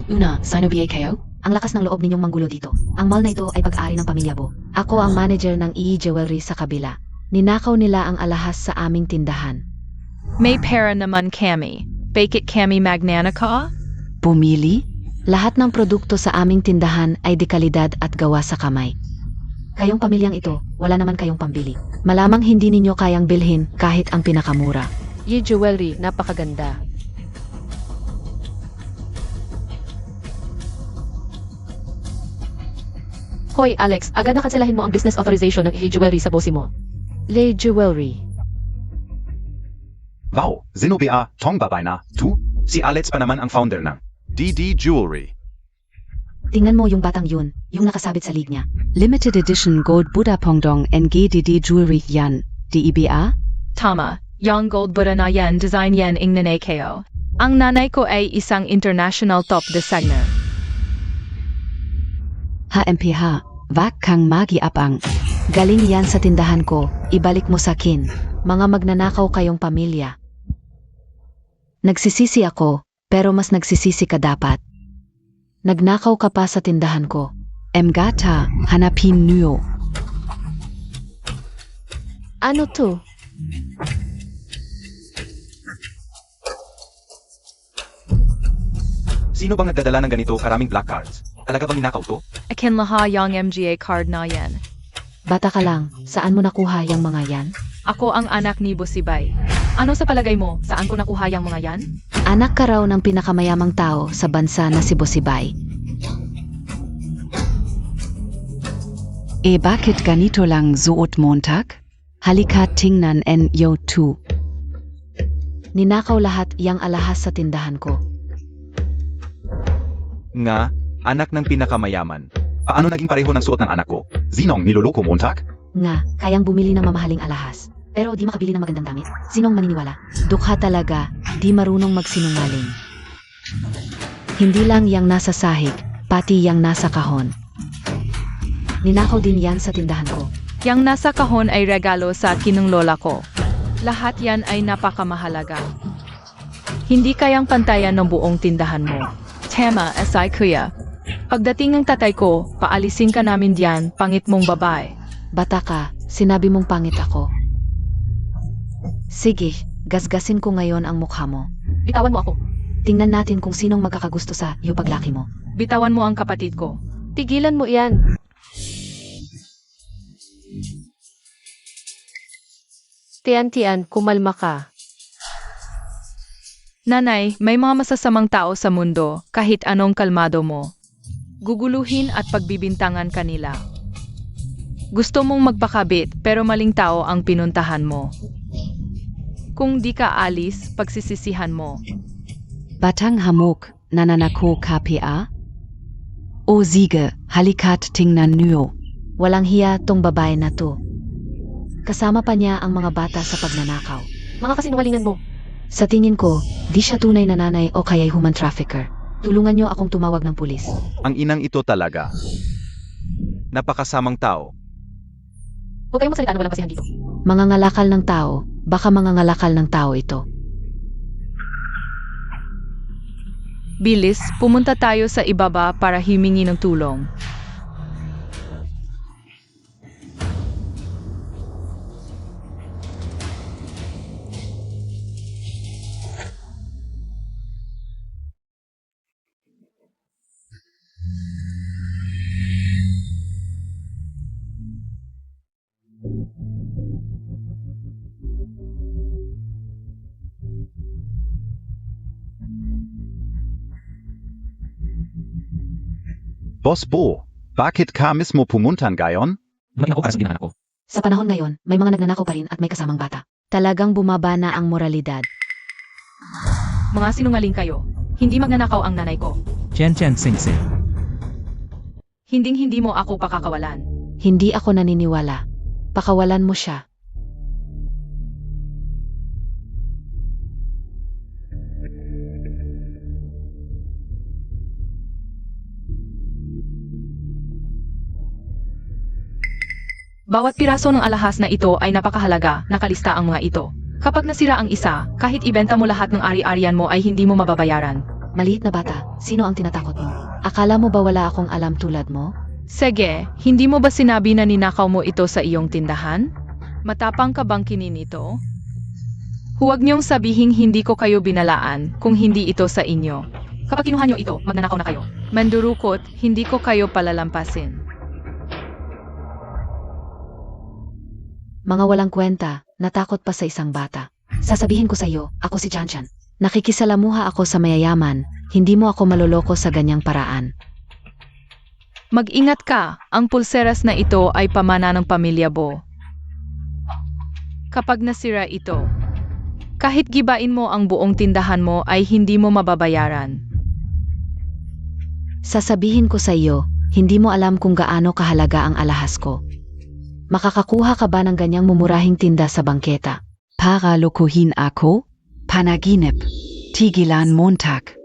S3: Una, sino ba kayo? Ang lakas ng loob ninyong manggulo dito. Ang mall na ito ay pag-aari ng pamilya mo. Ako ang manager ng EE Jewelry sa kabila. Ninakaw nila ang alahas sa aming tindahan.
S2: may pera naman kami. Bakit kami magnana ka?
S3: Pumili? Lahat ng produkto sa aming tindahan ay dekalidad at gawa sa kamay. Kayong pamilyang ito, wala naman kayong pambili. Malamang hindi ninyo kayang bilhin kahit ang pinakamura.
S1: Yi Jewelry, napakaganda. Hoy, Alex, agad na kanselahin mo ang business authorization ng Yi Jewelry sa bossy mo. Lei Jewelry.
S5: Wow, Zenobia, Tongbabay na, tu? Si Alex pa naman ang founder ng DD Jewelry.
S3: Tingnan mo yung batang yun, yung nakasabit sa lig niya.
S6: Limited edition gold Buddha Pongdong NGDD jewelry yan, DEBA?
S2: Tama, yung gold Buddha na yan design yan ing nanay kayo. Ang nanay ko ay isang international top designer.
S6: HMPH, wag kang magiapang.
S3: Galing yan sa tindahan ko, ibalik mo sa akin. Mga magnanakaw kayong pamilya. Nagsisisi ako, pero mas nagsisisi ka dapat. Nagnakaw ka pa sa tindahan ko.
S6: Mgata, hanapin niyo.
S1: Ano to?
S5: Sino bang nagdadala ng ganito karaming black cards? Talaga bang ninakaw to?
S2: Akin laha yung MGA card na yan.
S3: Bata ka lang, saan mo nakuha yung mga yan?
S2: Ako ang anak ni Busibay. Ano sa palagay mo, saan ko nakuha yung mga yan?
S3: Anak ka raw ng pinakamayamang tao sa bansa na si Busibay.
S6: Bakit ganito lang suot Montag? Halika tingnan yo 2.
S3: Ninakaw lahat yang alahas sa tindahan ko.
S5: Nga, anak ng pinakamayaman. Paano naging pareho ng suot ng anak ko? Zinong niloloko Montag?
S3: Nga, kayang bumili ng mamahaling alahas. Pero di makabili ng magandang damit. Sinong maniniwala? Dukha talaga, di marunong magsinungaling. Hindi lang yang nasa sahig, pati yang nasa kahon. Ninakaw din yan sa tindahan ko.
S2: Yang nasa kahon ay regalo sa akin ng lola ko. Lahat yan ay napakamahalaga. Hindi kayang pantayan ng buong tindahan mo. Tema, asay kuya. Pagdating ng tatay ko, paalisin ka namin diyan, pangit mong babae.
S3: Bata ka, sinabi mong pangit ako. Sige, gasgasin ko ngayon ang mukha mo.
S1: Bitawan mo ako.
S3: Tingnan natin kung sinong magkakagusto sa iyo paglaki mo.
S2: Bitawan mo ang kapatid ko.
S1: Tigilan mo yan. Tian-tian, kumalma ka.
S2: Nanay, may mga masasamang tao sa mundo, kahit anong kalmado mo. Guguluhin at pagbibintangan kanila. Gusto mong magpakabit pero maling tao ang pinuntahan mo. Kung di ka alis, pagsisisihan mo.
S6: Batang hamok, nananako KPA? O sige, halikat tingnan niyo.
S3: Walang hiya tong babae na to. Kasama pa niya ang mga bata sa pagnanakaw.
S1: Mga kasinungalingan mo.
S3: Sa tingin ko, di siya tunay na nanay o kaya'y human trafficker. Tulungan niyo akong tumawag ng pulis.
S5: Ang inang ito talaga. Napakasamang tao.
S1: Huwag kayong magsalita na walang basihan dito.
S3: Mga ngalakal ng tao, baka mga ngalakal ng tao ito.
S2: Bilis, pumunta tayo sa ibaba para himingi ng tulong.
S5: Boss Bo, bakit ka mismo pumuntan gayon?
S4: Dumating ako para sa anak ko.
S3: Sa panahon ngayon, may mga nagnanakaw pa rin at may kasamang bata. Talagang bumaba na ang moralidad.
S2: Mga sinungaling kayo. Hindi magnanakaw ang nanay ko.
S4: Chen Sing Sin.
S2: Hinding-hindi mo ako pakakawalan.
S3: Hindi ako naniniwala. Pakawalan mo siya.
S2: Bawat piraso ng alahas na ito ay napakahalaga, nakalista ang mga ito. Kapag nasira ang isa, kahit ibenta mo lahat ng ari-arian mo ay hindi mo mababayaran.
S3: Maliit na bata, sino ang tinatakot mo? Akala mo ba wala akong alam tulad mo?
S2: Sige, hindi mo ba sinabi na ninakaw mo ito sa iyong tindahan? Matapang ka bang kinin ito? Huwag niyong sabihing hindi ko kayo binalaan kung hindi ito sa inyo. Kapag kinuha niyo ito, magnanakaw na kayo. Mandurukot, hindi ko kayo palalampasin.
S3: Mga walang kwenta, natakot pa sa isang bata. Sasabihin ko sa iyo, ako si Chanchan. Nakikisalamuha ako sa mayayaman, hindi mo ako maloloko sa ganyang paraan.
S2: Mag-ingat ka, ang pulseras na ito ay pamana ng pamilya Bo. Kapag nasira ito, Kahit gibain mo ang buong tindahan mo ay hindi mo mababayaran.
S3: Sasabihin ko sa iyo, hindi mo alam kung gaano kahalaga ang alahas ko. Makakakuha ka ba ng ganyang mumurahing tinda sa bangketa?
S6: Para lokohin ako? Panaginip. Tigilan Montag.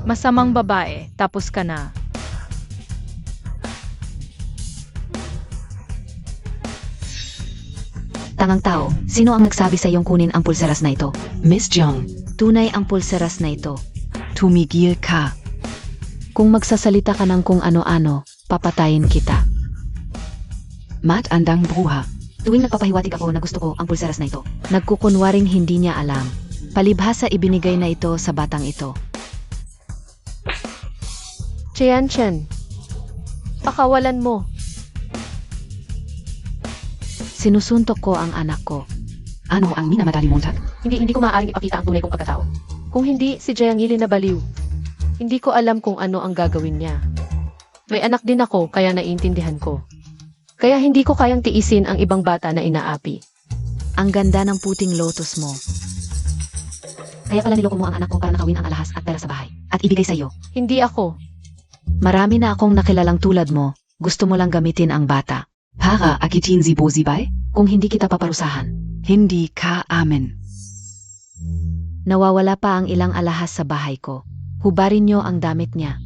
S2: Masamang babae, tapos ka na.
S3: Tangang tao, sino ang nagsabi sa iyong kunin ang pulseras na ito?
S6: Miss Jong.
S3: Tunay ang pulseras na ito.
S6: Tumigil ka.
S3: Kung magsasalita ka ng kung ano-ano, papatayin kita.
S6: Matandang bruha.
S3: Tuwing nagpapahiwatig ako na gusto ko ang pulseras na ito, nagkukunwaring hindi niya alam. Palibhasa ibinigay na ito sa batang ito.
S1: Chen, pakawalan mo.
S3: Sinusuntok ko ang anak ko.
S6: Ano ang minamadali Montag?
S1: Hindi ko maaaring ipakita ang tunay kong pagkatao. Kung hindi, si Jiang Yilin na baliw. Hindi ko alam kung ano ang gagawin niya. May anak din ako, kaya naiintindihan ko. Kaya hindi ko kayang tiisin ang ibang bata na inaapi.
S3: Ang ganda ng puting lotus mo. Kaya pala niloko mo ang anak ko para nakawin ang alahas at pera sa bahay. At ibigay sa iyo.
S1: Hindi ako.
S3: Marami na akong nakilalang tulad mo. Gusto mo lang gamitin ang bata.
S6: Para akitin si Bosibay?
S3: Kung hindi kita paparusahan.
S6: Hindi ka amin.
S3: Nawawala pa ang ilang alahas sa bahay ko. Hubarin niyo ang damit niya.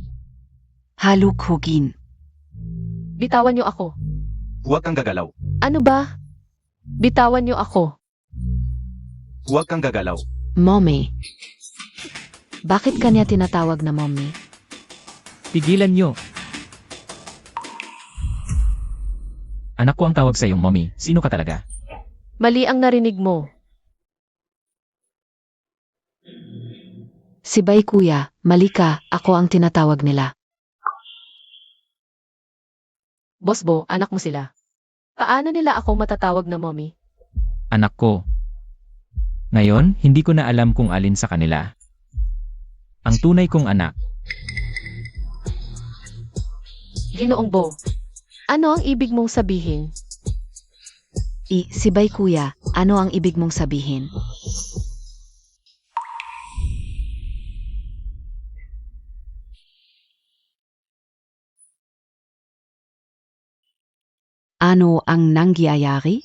S6: Haluk hugin.
S1: Bitawan niyo ako.
S5: Huwag kang gagalaw.
S1: Ano ba? Bitawan niyo ako.
S5: Huwag kang gagalaw.
S3: Mommy. Bakit kanya tinatawag na mommy?
S4: Pigilan nyo. Anak ko ang tawag sa iyong mommy. Sino ka talaga?
S1: Mali ang narinig mo.
S3: Si Bay kuya, mali ka, ako ang tinatawag nila.
S1: Boss Bo, anak mo sila. Paano nila ako matatawag na mommy?
S4: Anak ko. Ngayon, hindi ko na alam kung alin sa kanila. Ang tunay kong anak.
S1: Ginoong Bo, ano ang ibig mong sabihin?
S3: Si Bay kuya, ano ang ibig mong sabihin?
S6: Ano ang nangyayari?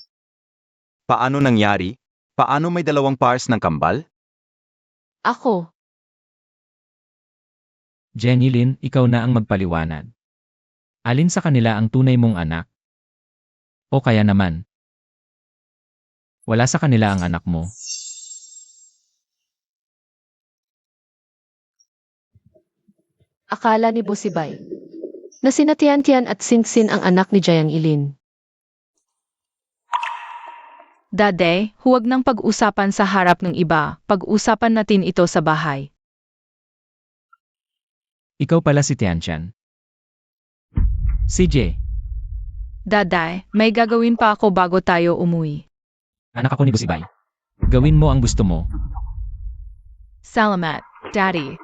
S5: Paano nangyari? Paano may dalawang pairs ng kambal?
S1: Ako,
S4: Jenny Lynn, ikaw na ang magpaliwanag. Alin sa kanila ang tunay mong anak? O kaya naman, wala sa kanila ang anak mo.
S1: akala ni Bosibay na sina Tian at Singsin ang anak ni Jiang Ilin.
S2: Dade, huwag nang pag-usapan sa harap ng iba. Pag-usapan natin ito sa bahay.
S4: Ikaw pala si Tianchan. CJ,
S2: Daday, may gagawin pa ako bago tayo umuwi.
S4: anak ako ni Busibay. Gawin mo ang gusto mo.
S2: Salamat, Daddy.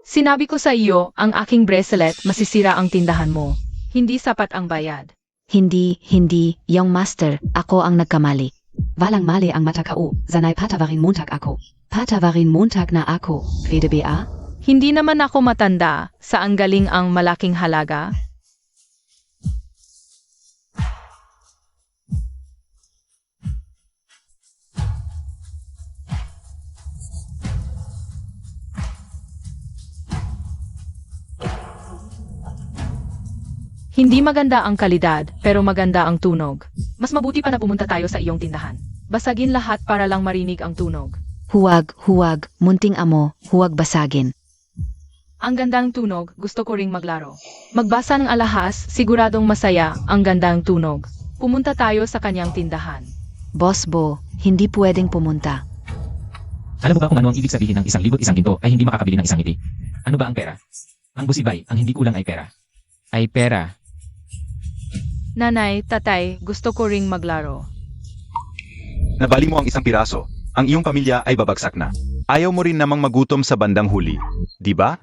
S2: Sinabi ko sa iyo, ang aking bracelet masisira ang tindahan mo. Hindi sapat ang bayad.
S3: Hindi, young master, ako ang nagkamali.
S6: Walang mali ang mata ko. Zanay patawarin Montag ako. Patawarin Montag na ako. Pwede ba?
S2: Hindi naman ako matanda. Saan galing ang malaking halaga? Hindi maganda ang kalidad, pero maganda ang tunog. Mas mabuti pa na pumunta tayo sa iyong tindahan. Basagin lahat para lang marinig ang tunog.
S3: Huwag, munting amo, huwag basagin.
S2: Ang gandang tunog, gusto ko ring maglaro. Magbasa ng alahas, siguradong masaya, ang gandang tunog. Pumunta tayo sa kanyang tindahan.
S3: Boss Bo, hindi pwedeng pumunta.
S4: Alam mo ba kung ano ang ibig sabihin ng 1,000 isang ginto ay hindi makakabili ng isang ngiti? Ano ba ang pera? Ang Busibay, ang hindi kulang ay pera. Ay pera.
S2: Nanay, tatay, gusto ko ring maglaro.
S5: Nabali mo ang isang piraso. Ang iyong pamilya ay babagsak na. Ayaw mo rin namang magutom sa bandang huli, di ba?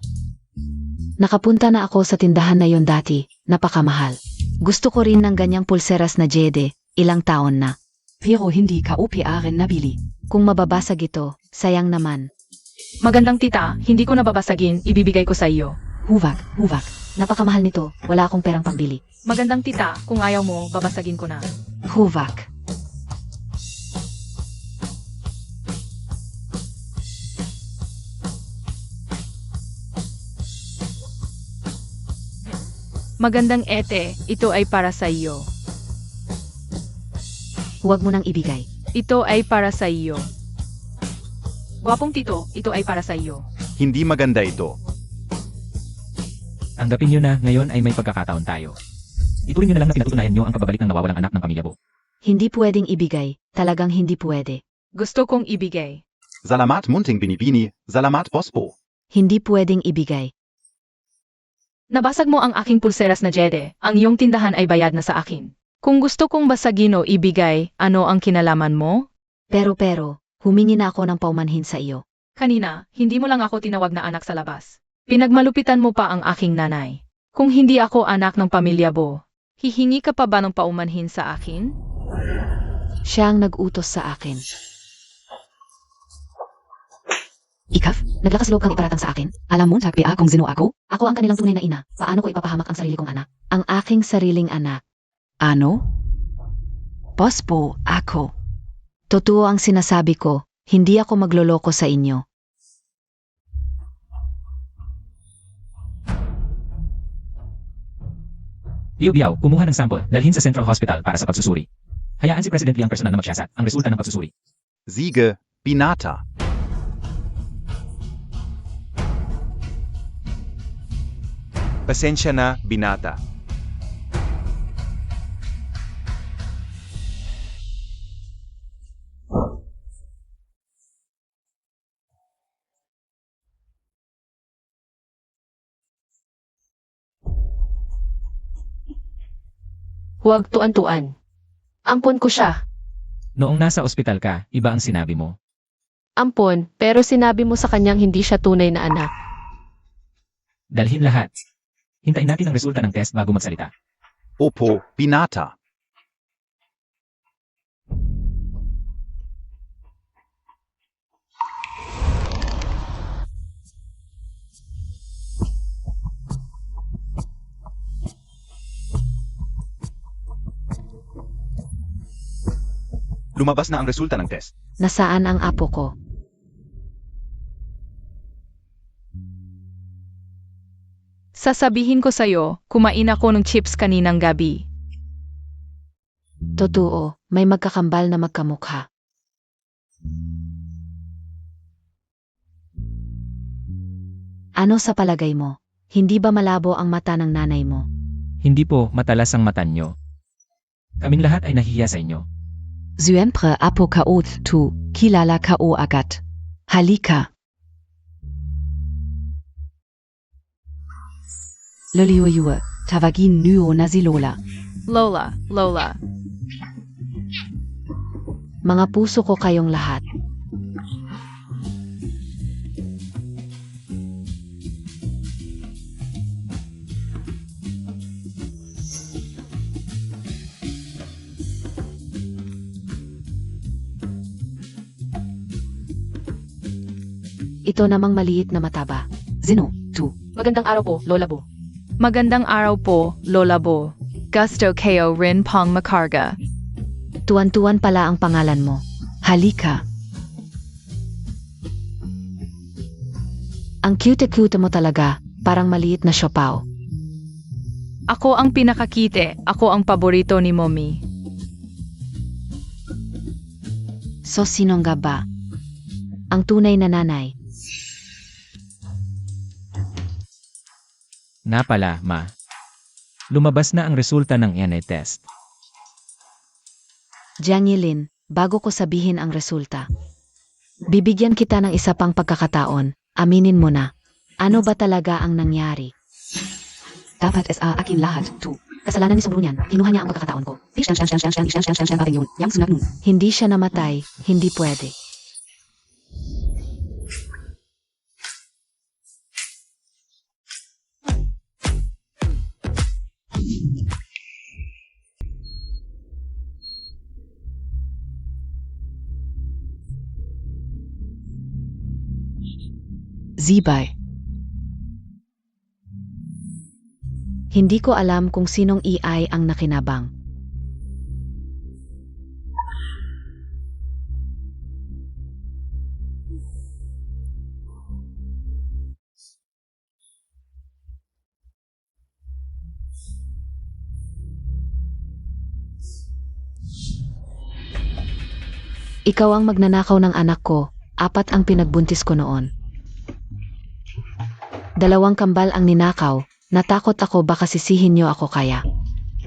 S3: Nakapunta na ako sa tindahan na yon dati. Napakamahal. Gusto ko rin ng ganyang pulseras na jede, ilang taon na.
S6: Pero hindi ka rin nabili.
S3: Kung mababasag ito, sayang naman.
S2: Magandang tita, hindi ko nababasagin, ibibigay ko sa iyo.
S6: Huwag.
S3: Napakamahal nito, wala akong perang pambili.
S2: Magandang tita, kung ayaw mo, babasagin ko na.
S3: Huwag.
S2: Magandang ete, ito ay para sa iyo.
S3: Huwag mo nang ibigay.
S2: Ito ay para sa iyo. Gwapong tito, ito ay para sa iyo.
S5: Hindi maganda ito.
S4: Tanggapin niyo na ngayon ay may pagkakataon tayo. Ituloy niyo na lang na pinatutunayan niyo ang pagbabalik ng nawawalang anak ng pamilya mo.
S3: Hindi pwedeng ibigay, talagang hindi pwede.
S2: Gusto kong ibigay.
S5: Salamat munting binibini, salamat pospo.
S3: Hindi pwedeng ibigay.
S2: Nabasag mo ang aking pulseras na jede, ang iyong tindahan ay bayad na sa akin. Kung gusto kong basagin o ibigay, ano ang kinalaman mo?
S3: Pero, humingi na ako ng paumanhin sa iyo.
S2: Kanina, hindi mo lang ako tinawag na anak sa labas. Pinagmalupitan mo pa ang aking nanay. Kung hindi ako anak ng pamilya mo, hihingi ka pa ba ng paumanhin sa akin?
S3: Siya ang nag-utos sa akin.
S6: Ikaw, naglakas loob kang iparatang sa akin. Alam mo, tagpia kung sino ako? Ako ang kanilang tunay na ina. Paano ko ipapahamak ang sarili kong anak?
S3: Ang aking sariling anak.
S6: Ano? Pospo, ako.
S3: Totoo ang sinasabi ko, hindi ako magloloko sa inyo.
S4: Liu Biao, kumuha ng sample, dalhin sa Central Hospital para sa pagsusuri. Hayaan si President Li ang personal na magsiyasat ang resulta ng pagsusuri.
S5: Siege, Binata. Pasensya na, binata.
S1: Huwag tuan-tuan. Ampon ko siya.
S4: Noong nasa ospital ka, iba ang sinabi mo.
S1: Ampon, pero sinabi mo sa kanyang hindi siya tunay na anak.
S4: Dalhin lahat. Hintayin natin ang resulta ng test bago magsalita.
S5: Opo, binata. Lumabas na ang resulta ng test.
S3: Nasaan ang apo ko?
S2: Sasabihin ko sa'yo, kumain ako ng chips kaninang gabi.
S3: Totoo, may magkakambal na magkamukha. Ano sa palagay mo? Hindi ba malabo ang mata ng nanay mo?
S4: Hindi po matalas ang mata nyo. Kaming lahat ay nahihiya sa inyo.
S6: Syempre apo kaot tu, kilala kao agat. Halika. Loliuyue, tawagin nuo na si Lola.
S2: Lola.
S3: Mga puso ko kayong lahat. Ito namang maliit na mataba.
S6: Zino, tu.
S1: Magandang araw po, Lola Bo.
S2: Magandang araw po, Lola Bo. Gusto kayo rin pang makarga.
S3: Tuwan-tuwan pala ang pangalan mo.
S6: Halika.
S3: Ang cute-cute mo talaga, parang maliit na siopaw.
S2: Ako ang pinakakite, ako ang paborito ni Mommy.
S3: So sino nga ba? Ang tunay na nanay.
S4: Na pala, ma. Lumabas na ang resulta ng NA test.
S3: Jiangilin, bago ko sabihin ang resulta. Bibigyan kita ng isa pang pagkakataon, aminin mo na. Ano ba talaga ang nangyari?
S6: Dapat sa akin lahat, tu. Kasalanan ni Sobrunyan, kinuha niya ang pagkakataon ko. Yun, yang sunag nun.
S3: Hindi siya namatay, hindi pwede. Zibay. Hindi ko alam kung sinong AI ang nakinabang. Ikaw ang magnanakaw ng anak ko, 4 ang pinagbuntis ko noon. 2 kambal ang ninakaw, natakot ako baka sisihin niyo ako kaya.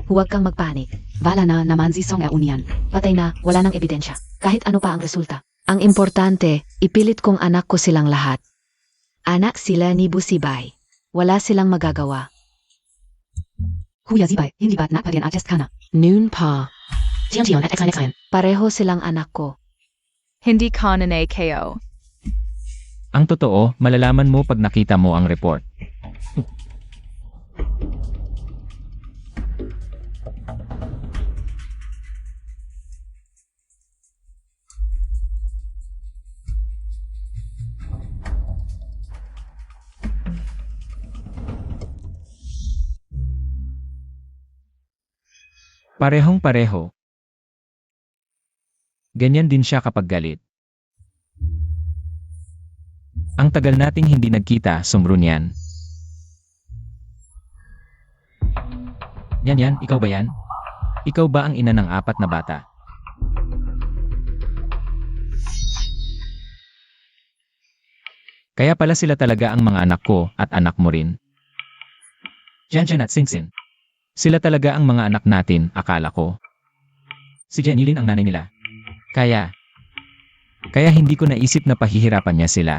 S6: Huwag kang magpanik. Wala na naman si Song Eunian. Patay na, wala nang ebidensya. Kahit ano pa ang resulta.
S3: Ang importante, ipilit kong anak ko silang lahat. Anak sila ni Busibay. Wala silang magagawa.
S6: Kuya Zibay, hindi ba't nakapag-adjust ka na?
S3: Noon pa,
S6: Jian at Exine.
S3: pareho silang anak ko.
S2: Hindi ka na KO.
S4: Ang totoo, malalaman mo pag nakita mo ang report. Parehong-pareho. Ganyan din siya kapag galit. Ang tagal nating hindi nagkita, Sumrunyan. Yan, ikaw ba yan? Ikaw ba ang ina ng 4 na bata? Kaya pala sila talaga ang mga anak ko at anak mo rin. Jian at Singsin. Sila talaga ang mga anak natin, akala ko. Si Jenilyn ang nanay nila. Kaya hindi ko naisip na pahihirapan niya sila.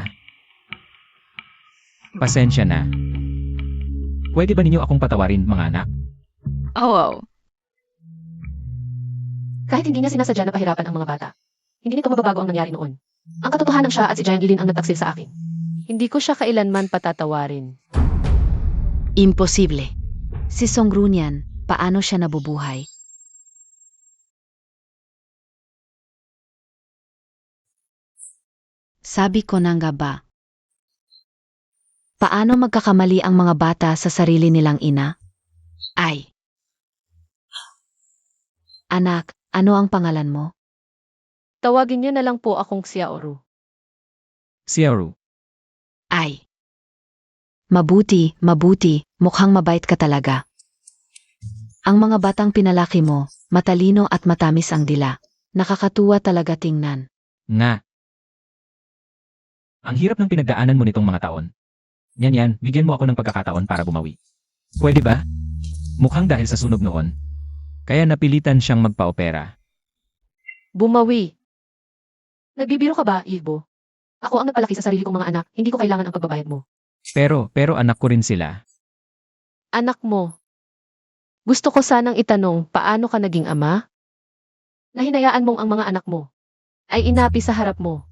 S4: Pasensya na. Pwede ba ninyo akong patawarin, mga anak?
S2: Oo.
S1: Kahit hindi niya sinasadya na pahirapan ang mga bata, hindi nito mababago ang nangyari noon. Ang katotohanan siya at si Jian Gilin ang nagtaksil sa akin.
S7: Hindi ko siya kailanman patatawarin.
S3: Imposible. Si Songrunyan, paano siya nabubuhay? Sabi ko na nga ba? Paano magkakamali ang mga bata sa sarili nilang ina? Ay. Anak, ano ang pangalan mo?
S7: Tawagin niyo na lang po akong Xiaoru.
S4: Xiaoru.
S3: Ay. Mabuti, mukhang mabait ka talaga. Ang mga batang pinalaki mo, matalino at matamis ang dila. Nakakatuwa talaga tingnan.
S4: Nga. Ang hirap ng pinagdaanan mo nitong mga taon. Yan, bigyan mo ako ng pagkakataon para bumawi. Pwede ba? Mukhang dahil sa sunog noon. Kaya napilitan siyang magpa-opera.
S7: Bumawi.
S1: Nagbibiro ka ba, Ibo? Ako ang nagpalaki sa sarili kong mga anak, hindi ko kailangan ang pagbabayad mo.
S4: Pero anak ko rin sila.
S7: Anak mo. Gusto ko sanang itanong, paano ka naging ama?
S1: Nahinayaan mong ang mga anak mo
S7: Ay inapi sa harap mo.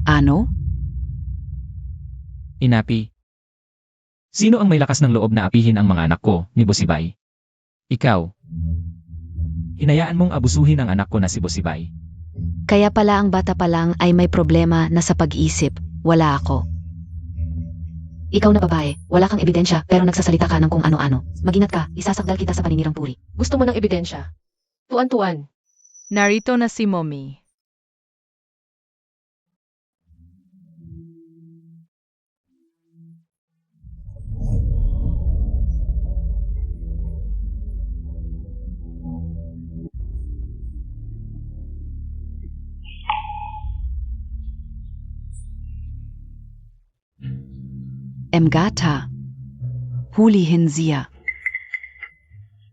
S3: Ano?
S4: Inapi. Sino ang may lakas ng loob na apihin ang mga anak ko, ni Busibay? Ikaw. Hinayaan mong abusuhin ang anak ko na si Busibay.
S3: Kaya pala ang bata pa lang ay may problema na sa pag-iisip. Wala ako.
S6: Ikaw na babae, wala kang ebidensya pero nagsasalita ka ng kung ano-ano. Mag-ingat ka, isasakdal kita sa paninirang puri.
S1: Gusto mo ng ebidensya? Tuan-tuan.
S2: Narito na si Mommy.
S3: Emgata. Hulihin siya.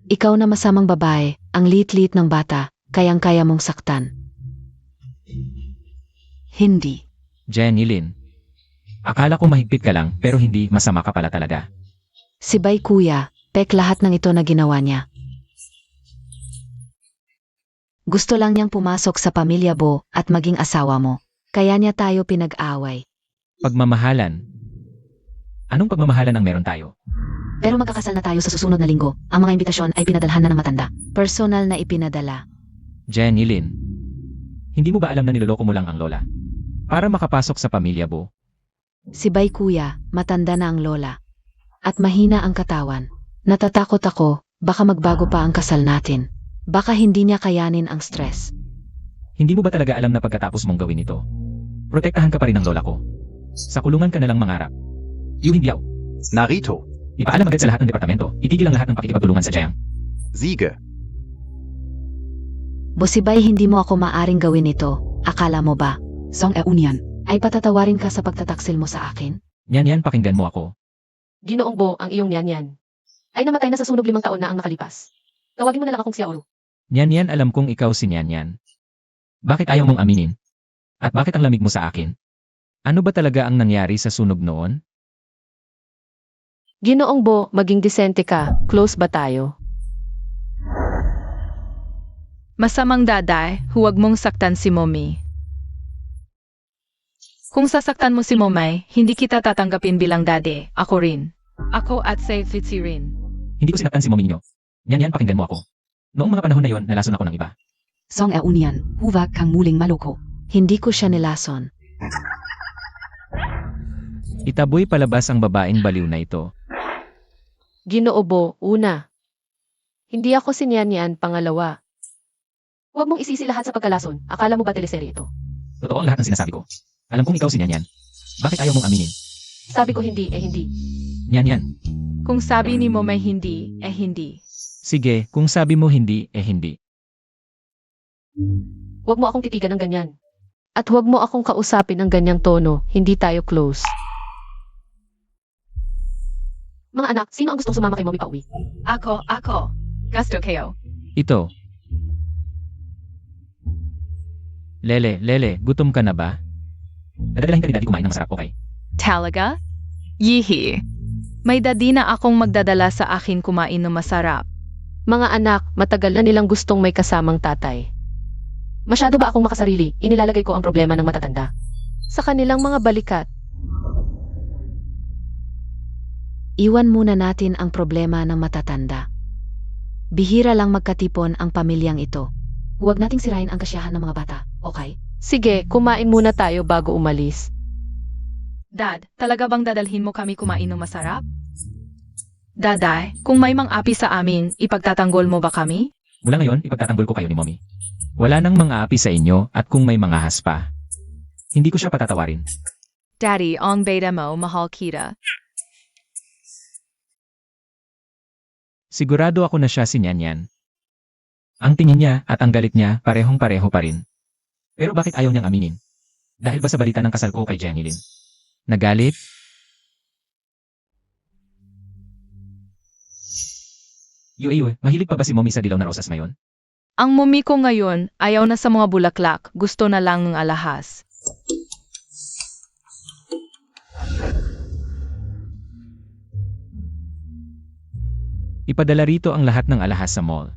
S3: Ikaw na masamang babae, ang liit-liit ng bata, kayang-kaya mong saktan. Hindi.
S4: Jenilyn. Akala ko mahigpit ka lang, pero hindi, masama ka pala talaga.
S3: Si Bay Kuya, pek lahat ng ito na ginawa niya. Gusto lang niyang pumasok sa pamilya mo at maging asawa mo. Kaya niya tayo pinag-away.
S4: Pagmamahalan. Anong pagmamahalan ang meron tayo?
S6: Pero magkakasal na tayo sa susunod na linggo. Ang mga imbitasyon ay pinadalhan na ng matanda.
S3: Personal na ipinadala.
S4: Jenilyn. Hindi mo ba alam na niloloko mo lang ang lola? Para makapasok sa pamilya mo.
S3: Si Bai kuya, matanda na ang lola. At mahina ang katawan. Natatakot ako, baka magbago pa ang kasal natin. Baka hindi niya kayanin ang stress.
S4: Hindi mo ba talaga alam na pagkatapos mong gawin ito? Protektahan ka pa rin ng lola ko. Sa kulungan ka na lang mangarap. Yung hindi
S5: Narito.
S4: Ipaalam agad sa lahat ng departamento. Itigil ang lahat ng pakikipagtulungan sa Jiang.
S5: Siege.
S3: Bosibay, hindi mo ako maaring gawin ito. Akala mo ba?
S6: Song e union.
S3: Ay patatawarin ka sa pagtataksil mo sa akin?
S4: Yan, pakinggan mo ako.
S1: Ginoong Bo, ang iyong yan. Ay namatay na sa sunog 5 taon na ang nakalipas. Tawagin mo na lang akong Xiaoru.
S4: Yan, alam kong ikaw si Yan. Bakit ayaw mong aminin? At bakit ang lamig mo sa akin? Ano ba talaga ang nangyari sa sunog noon?
S7: Ginoong Bo, maging disente ka. Close ba tayo?
S2: Masamang daday, huwag mong saktan si Mommy. Kung sasaktan mo si Momay, hindi kita tatanggapin bilang dade. Ako rin. Ako at Safety rin.
S4: Hindi ko sinaktan si mommy niyo. Yan, pakinggan mo ako. Noong mga panahon na yon, nalason ako ng iba.
S6: Song e union. Huwag kang muling maloko.
S3: Hindi ko siya nilason.
S4: Itaboy palabas ang babaeng baliw na ito.
S7: Ginoo Bo, una. Hindi ako si Nyan, pangalawa.
S1: Huwag mong isisi lahat sa pagkalason. Akala mo ba teleserye ito?
S4: Totoo ang lahat ng sinasabi ko. Alam kong ikaw si Yan. Bakit ayaw mong aminin?
S1: Sabi ko hindi, hindi.
S4: Yan.
S2: Kung sabi ni Momay hindi, hindi.
S4: Sige, kung sabi mo hindi, hindi.
S1: Huwag mo akong titigan ng ganyan.
S7: At huwag mo akong kausapin ng ganyang tono. Hindi tayo close.
S1: Mga anak, sino ang gustong sumama kay Mommy pauwi?
S2: Ako. Gusto kayo.
S4: Ito. Lele, gutom ka na ba? Dadalahin ka ni Daddy kumain ng masarap, okay?
S2: Talaga? Yihi. May dadi na akong magdadala sa akin kumain ng masarap.
S7: Mga anak, matagal na nilang gustong may kasamang tatay.
S1: Masyado ba akong makasarili? Inilalagay ko ang problema ng matatanda.
S7: Sa kanilang mga balikat,
S3: Iwan muna natin ang problema ng matatanda. Bihira lang magkatipon ang pamilyang ito.
S6: Huwag nating sirain ang kasiyahan ng mga bata, okay?
S7: sige, kumain muna tayo bago umalis.
S2: Dad, talaga bang dadalhin mo kami kumain ng masarap? Daday, kung may mang-api sa amin, ipagtatanggol mo ba kami?
S4: Mula ngayon, ipagtatanggol ko kayo ni mommy. Wala nang mga api sa inyo at kung may mga haspa. Hindi ko siya patatawarin.
S2: Daddy, ang beta mo, mahal kita.
S4: Sigurado ako na siya si Nyan. Ang tingin niya at ang galit niya parehong-pareho pa rin. Pero bakit ayaw niyang aminin? Dahil ba sa balita ng kasal ko kay Jenny Lynn? Nagalit? Yue, mahilig pa ba si mommy sa dilaw na rosas ngayon?
S2: Ang mumi ko ngayon, ayaw na sa mga bulaklak, gusto na lang ng alahas.
S4: Ipadala rito ang lahat ng alahas sa mall.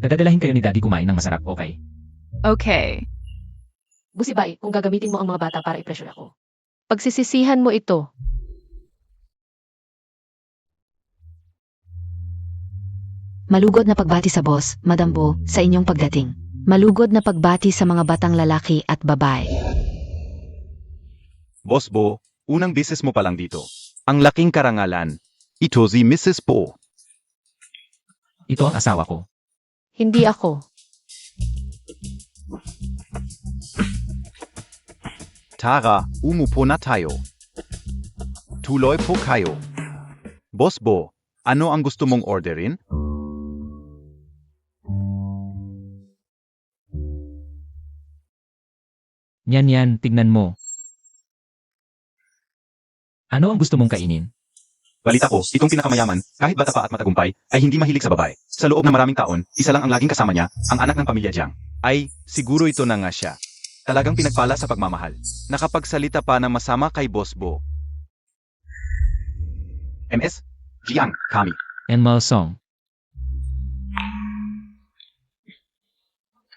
S4: Dadalahin kayo ni Daddy kumain ng masarap, okay?
S2: Okay.
S1: Busibay, kung gagamitin mo ang mga bata para i-pressure ako.
S7: Pagsisisihan mo ito.
S6: Malugod na pagbati sa boss, Madam Bo, sa inyong pagdating.
S3: Malugod na pagbati sa mga batang lalaki at babae.
S5: Boss Bo, unang beses mo pa lang dito. Ang laking karangalan. Ito si Mrs. Po.
S4: Ito ang asawa ko.
S7: Hindi ako.
S5: Tara, umupo na tayo. Tuloy po kayo. Boss Bo, ano ang gusto mong orderin?
S4: Nyan, tignan mo. Ano ang gusto mong kainin?
S5: Balita ko, itong pinakamayaman, kahit bata pa at matagumpay, ay hindi mahilig sa babae. Sa loob ng maraming taon, isa lang ang laging kasama niya, ang anak ng pamilya Jiang. Ay, siguro ito na nga siya. Talagang pinagpala sa pagmamahal. Nakapagsalita pa na masama kay Boss Bo. MS? Jiang, kami.
S4: And Malsong.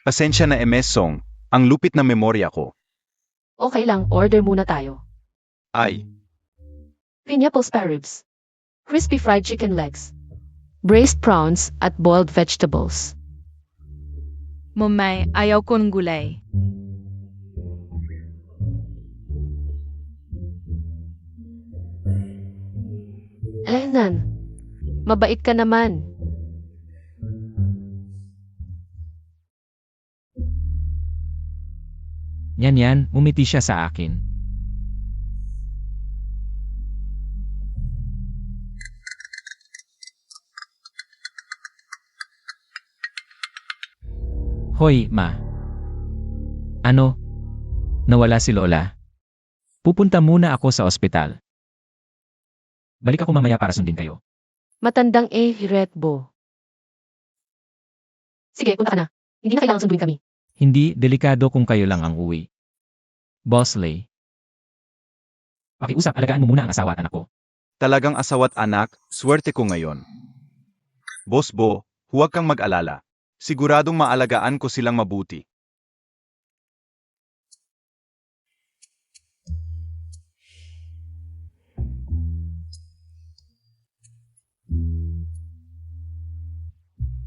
S5: Pasensya na MS Song, ang lupit na memorya ko.
S1: Okay lang, order muna tayo.
S5: Ay,
S1: Pineapple spare ribs. Crispy fried chicken legs.
S7: Braised prawns at boiled vegetables.
S2: Momay, ayaw ko ng gulay.
S7: Nan, mabait ka naman.
S4: Yan, umiti siya sa akin. Hoy, ma. Ano? Nawala si Lola? Pupunta muna ako sa ospital. Balik ako mamaya para sundin kayo.
S7: Matandang Retbo.
S1: Sige, punta ka na. Hindi na kailangan sunduin kami.
S4: Hindi, delikado kung kayo lang ang uwi. Bosley. Pakiusap, alagaan mo muna ang asawa at anak ko.
S5: Talagang asawa't anak, swerte ko ngayon. Boss Bo, huwag kang mag-alala. Siguradong maalagaan ko silang mabuti.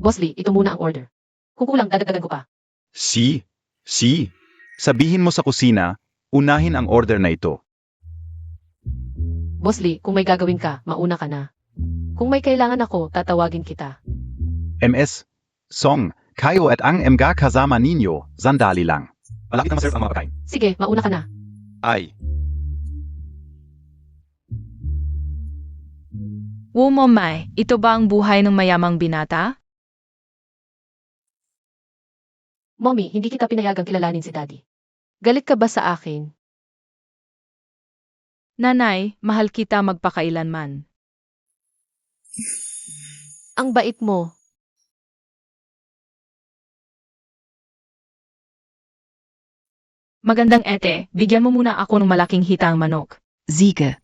S1: Boss Lee, ito muna ang order. Kung kulang, dadagdagan ko pa.
S5: Si. Sabihin mo sa kusina, unahin ang order na ito.
S1: Boss Lee, kung may gagawin ka, mauna ka na. Kung may kailangan ako, tatawagin kita.
S5: MS. Song, kayo at ang mga kasama ninyo, sandali lang. Malapit na maserve ang mga pagkain.
S1: Sige, mauna ka na.
S5: Ay,
S2: Momay, ito ba ang buhay ng mayamang binata?
S1: Mommy, hindi kita pinayagang kilalanin si Daddy. Galit ka ba sa akin?
S2: Nanay, mahal kita magpakailanman.
S1: Ang bait mo.
S2: Magandang ete, bigyan mo muna ako ng malaking hitang manok.
S3: Siege.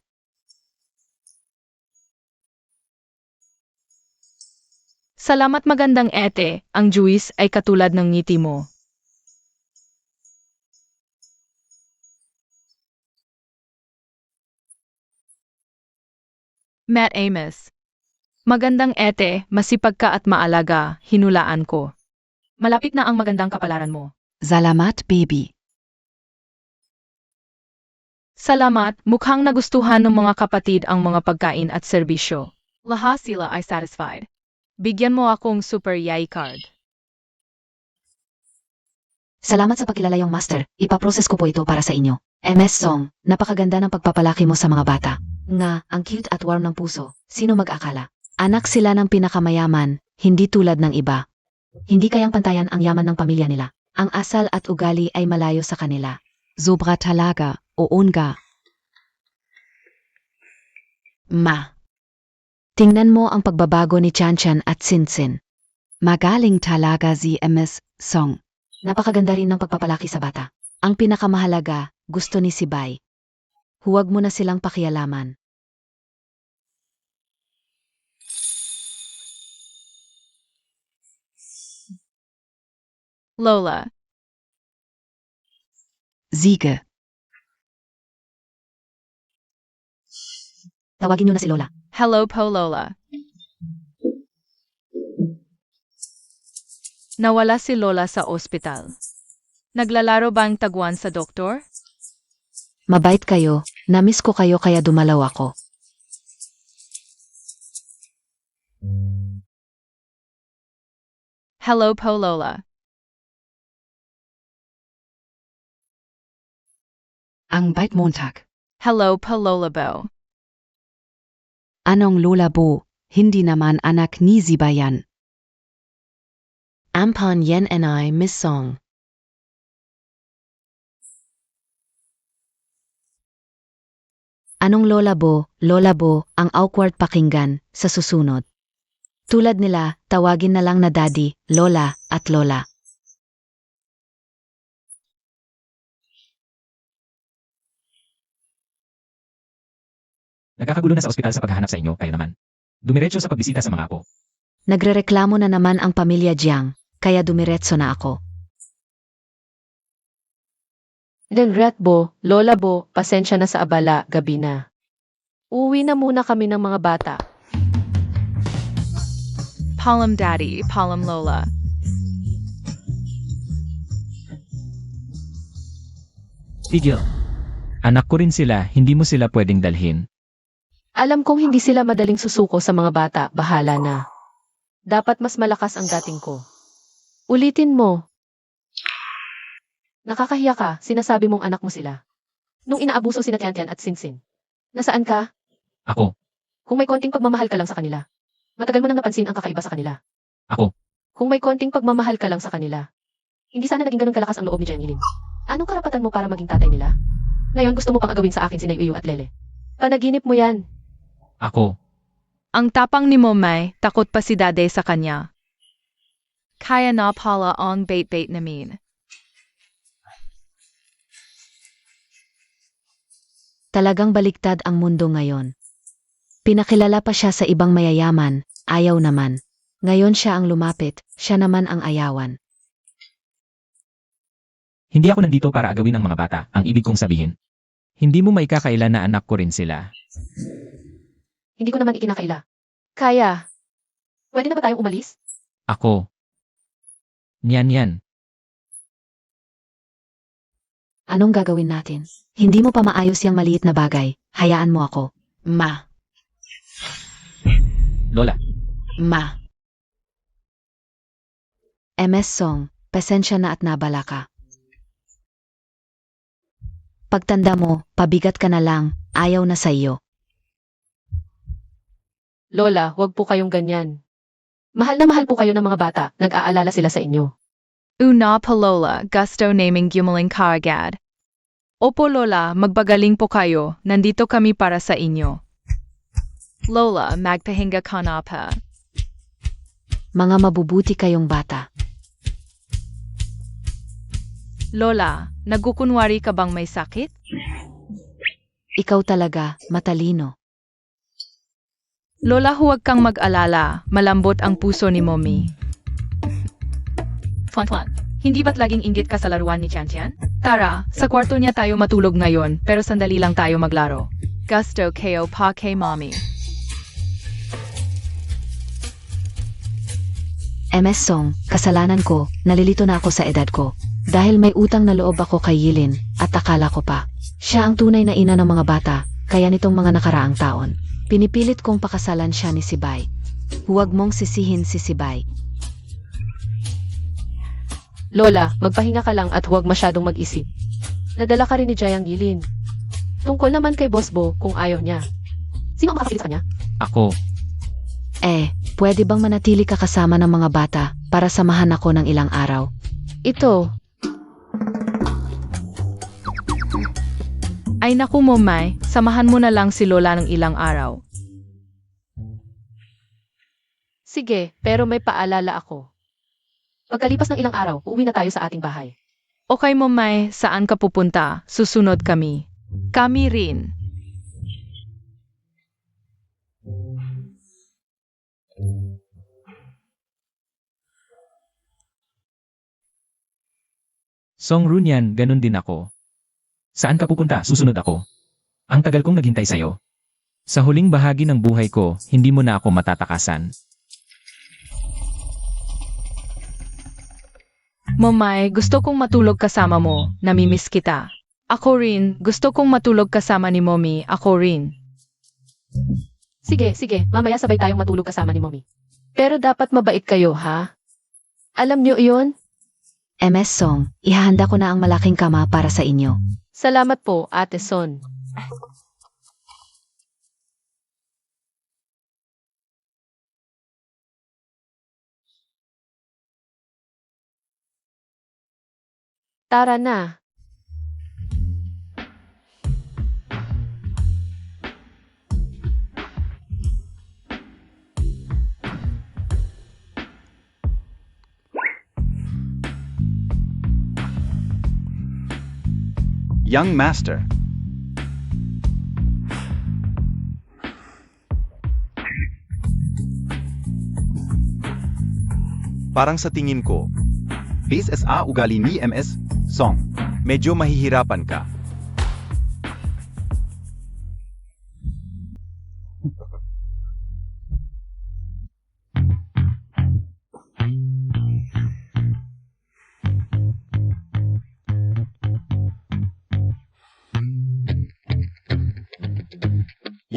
S2: Salamat magandang ete, ang juice ay katulad ng ngiti mo. Matt Amos. Magandang ete, masipag ka at maalaga, hinulaan ko. Malapit na ang magandang kapalaran mo.
S3: Salamat, baby.
S2: Salamat, mukhang nagustuhan ng mga kapatid ang mga pagkain at serbisyo. Lahat sila ay satisfied. Bigyan mo akong super yay card.
S6: Salamat sa pagkilala yung master. Ipaprocess ko po ito para sa inyo. MS Song, napakaganda ng pagpapalaki mo sa mga bata. Nga, ang cute at warm ng puso. Sino mag-akala?
S3: Anak sila ng pinakamayaman, hindi tulad ng iba.
S6: Hindi kayang pantayan ang yaman ng pamilya nila.
S3: Ang asal at ugali ay malayo sa kanila. Sobra talaga, oon ga. Ma. Tingnan mo ang pagbabago ni Chanchan at Sinsin. Magaling talaga si MS Song.
S6: Napakaganda rin ng pagpapalaki sa bata.
S3: Ang pinakamahalaga, gusto ni Sibay. Huwag mo na silang pakialaman.
S2: Lola.
S3: Siege.
S6: Tawagin niyo na si Lola.
S2: Hello po Lola. Nawala si Lola sa ospital. Naglalaro ba ang tagwan sa doktor?
S3: Mabait kayo, namiss ko kayo kaya dumalaw ako.
S2: Hello po Lola.
S3: Ang bait Montag.
S2: Hello po Lola Bo.
S3: Anong Lola Bo, hindi naman anak ni Zibayan. Ampan yen and I miss Song. Anong Lola Bo, ang awkward pakinggan, sa susunod. Tulad nila, tawagin na lang na Daddy, Lola, at Lola.
S4: Nagkakagulo na sa ospital sa paghahanap sa inyo, kayo naman. Dumiretso sa pagbisita sa mga apo.
S3: Nagrereklamo na naman ang pamilya Jiang, kaya dumiretso na ako.
S1: Retbo, Lola Bo, pasensya na sa abala, gabi na. Uwi na muna kami ng mga bata.
S2: Palm Daddy, Palm Lola.
S4: Tigil. Anak ko rin sila, hindi mo sila pwedeng dalhin.
S7: Alam kong hindi sila madaling susuko sa mga bata, bahala na. Dapat mas malakas ang dating ko. Ulitin mo. Nakakahiya ka, sinasabi mong anak mo sila. Nung inaabuso sina Tian at Sinsin. Nasaan ka?
S4: Ako.
S7: Kung may konting pagmamahal ka lang sa kanila. Matagal mo nang napansin ang kakaiba sa kanila.
S4: Ako.
S7: Kung may konting pagmamahal ka lang sa kanila. Hindi sana naging ganun kalakas ang loob ni Jiang Yilin. Anong karapatan mo para maging tatay nila? Ngayon gusto mo pang agawin sa akin si Naiuyu at Lele. Panaginip mo yan.
S4: Ako.
S2: Ang tapang ni Momay, takot pa si Dade sa kanya. Kaya na pala ang bait-bait namin.
S6: Talagang baliktad ang mundo ngayon. Pinakilala pa siya sa ibang mayayaman, ayaw naman. Ngayon siya ang lumapit, siya naman ang ayawan.
S4: Hindi ako nandito para agawin ang mga bata, ang ibig kong sabihin. Hindi mo maikakaila na anak ko rin sila.
S7: Hindi ko naman ikinakaila. Kaya. Pwede na ba tayong umalis?
S4: Ako. Yan.
S6: Anong gagawin natin? Hindi mo pa maayos yung maliit na bagay. Hayaan mo ako. Ma.
S4: Lola.
S6: MS Song, pasensya na at nabala ka. Pagtanda mo, pabigat ka na lang, ayaw na sa iyo.
S7: Lola, wag po kayong ganyan. Mahal na mahal po kayo ng mga bata, nag-aalala sila sa inyo.
S2: Una pa Lola, gusto naming gumaling ka agad. Opo Lola, magbagaling po kayo, nandito kami para sa inyo. Lola, magpahinga ka na pa.
S6: Mga mabubuti kayong bata.
S2: Lola, nagkukunwari ka bang may sakit?
S6: Ikaw talaga, matalino.
S2: Lola, huwag kang mag-alala, malambot ang puso ni Mommy. Tuan, hindi ba't laging inggit ka sa laruan ni Tian? Tara, sa kwarto niya tayo matulog ngayon, pero sandali lang tayo maglaro. Gusto kayo pa kay Mommy.
S6: MS Song, kasalanan ko, nalilito na ako sa edad ko. Dahil may utang na loob ako kay Yilin, at akala ko pa. Siya ang tunay na ina ng mga bata, kaya nitong mga nakaraang taon. Pinipilit kong pakasalan siya ni Sibay. Huwag mong sisihin si Sibay.
S7: Lola, magpahinga ka lang at huwag masyadong mag-isip. Nadala ka rin ni Jiang Yilin. Tungkol naman kay Boss Bo kung ayaw niya. Sino ang makapilit sa kanya?
S4: Ako.
S6: Pwede bang manatili ka kasama ng mga bata para samahan ako ng ilang araw?
S7: Ito,
S2: Ay naku Momay, samahan mo na lang si Lola ng ilang araw.
S7: sige, pero may paalala ako. Pagkalipas ng ilang araw, uuwi na tayo sa ating bahay.
S2: Okay Momay, saan ka pupunta? Susunod kami. Kami rin.
S4: Song Runyan, ganun din ako. Saan ka pupunta? Susunod ako. Ang tagal kong naghintay sa'yo. Sa huling bahagi ng buhay ko, hindi mo na ako matatakasan.
S2: Momay, gusto kong matulog kasama mo. Namimiss kita. Ako rin, gusto kong matulog kasama ni Mommy. Ako rin.
S7: Sige, mamaya sabay tayong matulog kasama ni Mommy. Pero dapat mabait kayo, ha? Alam niyo iyon?
S6: MS Song, ihahanda ko na ang malaking kama para sa inyo.
S7: Salamat po, Ate Son. Tara na.
S5: Young Master. Parang sa tingin ko, base sa ugali ni MS Song, medyo mahihirapan ka.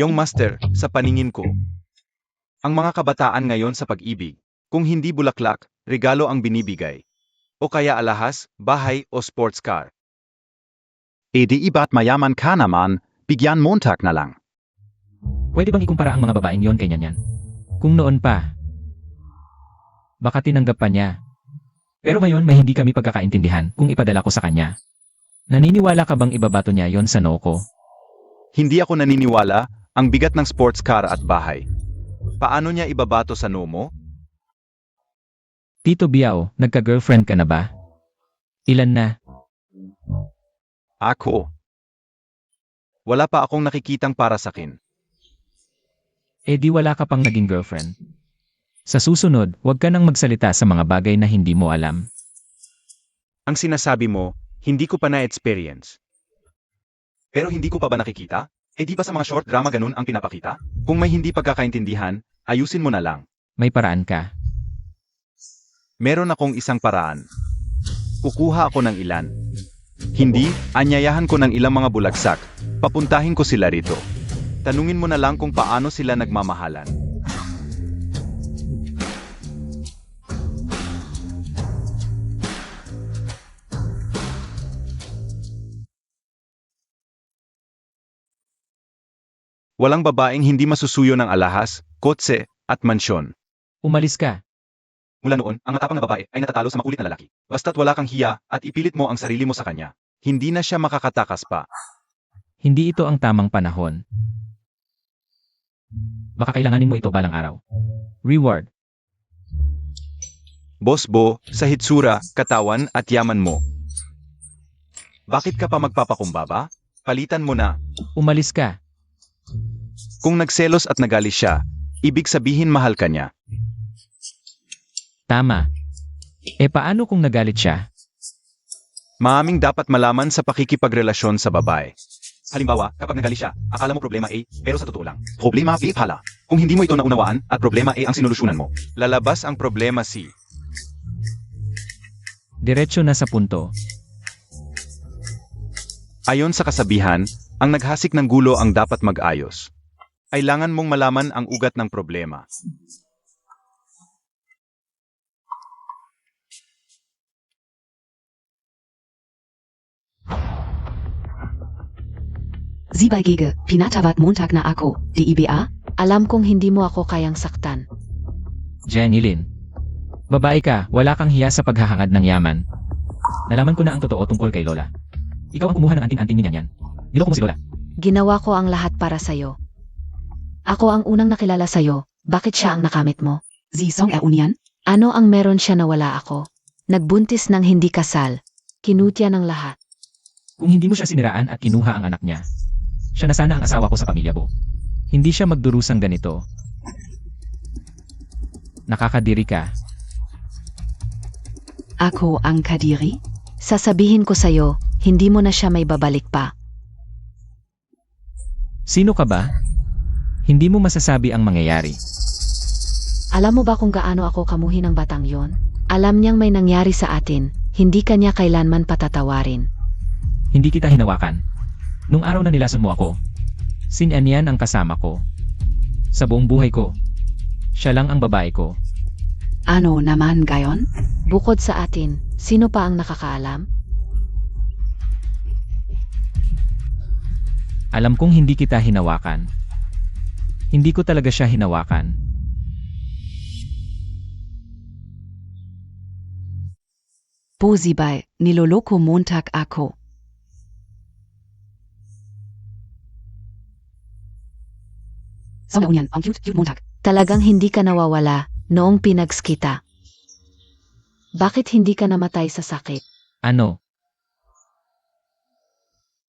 S5: Yung master, sa paningin ko. Ang mga kabataan ngayon sa pag-ibig, kung hindi bulaklak, regalo ang binibigay. O kaya alahas, bahay o sports car.
S8: E di iba't mayaman ka naman, bigyan Montag na lang.
S4: Pwede bang ikumpara ang mga babaeng yon kay Nyanyan? Kung noon pa, baka tinanggap pa niya. Pero ngayon may hindi kami pagkakaintindihan kung ipadala ko sa kanya. Naniniwala ka bang ibabato niya yon sa noo ko?
S5: Hindi ako naniniwala, ang bigat ng sports car at bahay. Paano niya ibabato sa noo mo?
S4: Tito Biao, nagka-girlfriend ka na ba? Ilan na?
S5: Ako. Wala pa akong nakikitang para sakin.
S4: Eh di wala ka pang naging girlfriend. Sa susunod, huwag ka nang magsalita sa mga bagay na hindi mo alam.
S5: Ang sinasabi mo, hindi ko pa na-experience. Pero hindi ko pa ba nakikita? Eh di ba sa mga short drama ganun ang pinapakita? Kung may hindi pagkakaintindihan, ayusin mo na lang.
S4: May paraan ka.
S5: Meron akong isang paraan. Kukuha ako ng ilan. Hindi, anyayahan ko ng ilang mga bulagsak. Papuntahin ko sila rito. Tanungin mo na lang kung paano sila nagmamahalan. Walang babaeng hindi masusuyo ng alahas, kotse, at mansyon.
S4: Umalis ka.
S5: Mula noon, ang matapang na babae ay natatalo sa makulit na lalaki. Basta't wala kang hiya at ipilit mo ang sarili mo sa kanya, hindi na siya makakatakas pa.
S4: Hindi ito ang tamang panahon. Baka kailanganin mo ito balang araw. Reward.
S5: Boss Bo, sa hitsura, katawan at yaman mo. Bakit ka pa magpapakumbaba? Palitan mo na.
S4: Umalis ka.
S5: Kung nagselos at nagalis siya, ibig sabihin mahal ka niya.
S4: Tama. Eh paano kung nagalit siya?
S5: Maaming dapat malaman sa pakikipagrelasyon sa babae. Halimbawa, kapag nagalit siya, akala mo problema A, pero sa totoo lang, problema B pala. Kung hindi mo ito naunawaan at problema A ang sinolusyonan mo, lalabas ang problema C.
S4: Diretso na sa punto.
S5: Ayon sa kasabihan, ang naghasik ng gulo ang dapat mag-ayos. Kailangan mong malaman ang ugat ng problema.
S6: Zibay Gige, pinatawat Montag na ako, di iba? Alam kong hindi mo ako kayang saktan.
S4: Jenny Lynn. Babae ka, wala kang hiya sa paghahangad ng yaman. Nalaman ko na ang totoo tungkol kay Lola. Ikaw ang kumuha ng anting-anting ni Nyanyan. Niloko mo si Lola.
S6: Ginawa ko ang lahat para sa'yo. Ako ang unang nakilala sa'yo, bakit siya ang nakamit mo?
S3: Zisong unian?
S6: Ano ang meron siya na wala ako? Nagbuntis ng hindi kasal. Kinutya ng lahat.
S4: Kung hindi mo siya siniraan at kinuha ang anak niya, siya na sana ang asawa ko sa pamilya mo. Hindi siya magdurusang ganito. Nakakadiri ka.
S6: Ako ang kadiri? Sasabihin ko sa'yo, hindi mo na siya may babalik pa.
S4: Sino ka ba? Hindi mo masasabi ang mangyayari.
S6: Alam mo ba kung gaano ako kamuhi ng batang yon? Alam niyang may nangyari sa atin, hindi kanya kailanman patatawarin.
S4: Hindi kita hinawakan. Nung araw na nilason mo ako, si Nyanyan ang kasama ko. Sa buong buhay ko, siya lang ang babae ko.
S3: Ano naman gayon?
S6: Bukod sa atin, sino pa ang nakakaalam?
S4: Alam kong hindi kita hinawakan. Hindi ko talaga siya hinawakan.
S3: Po Zibay, niloloko Montag ako. Song unian, ang cute Montag.
S6: Talagang hindi ka nawawala noong pinags kita. Bakit hindi ka namatay sa sakit?
S4: Ano?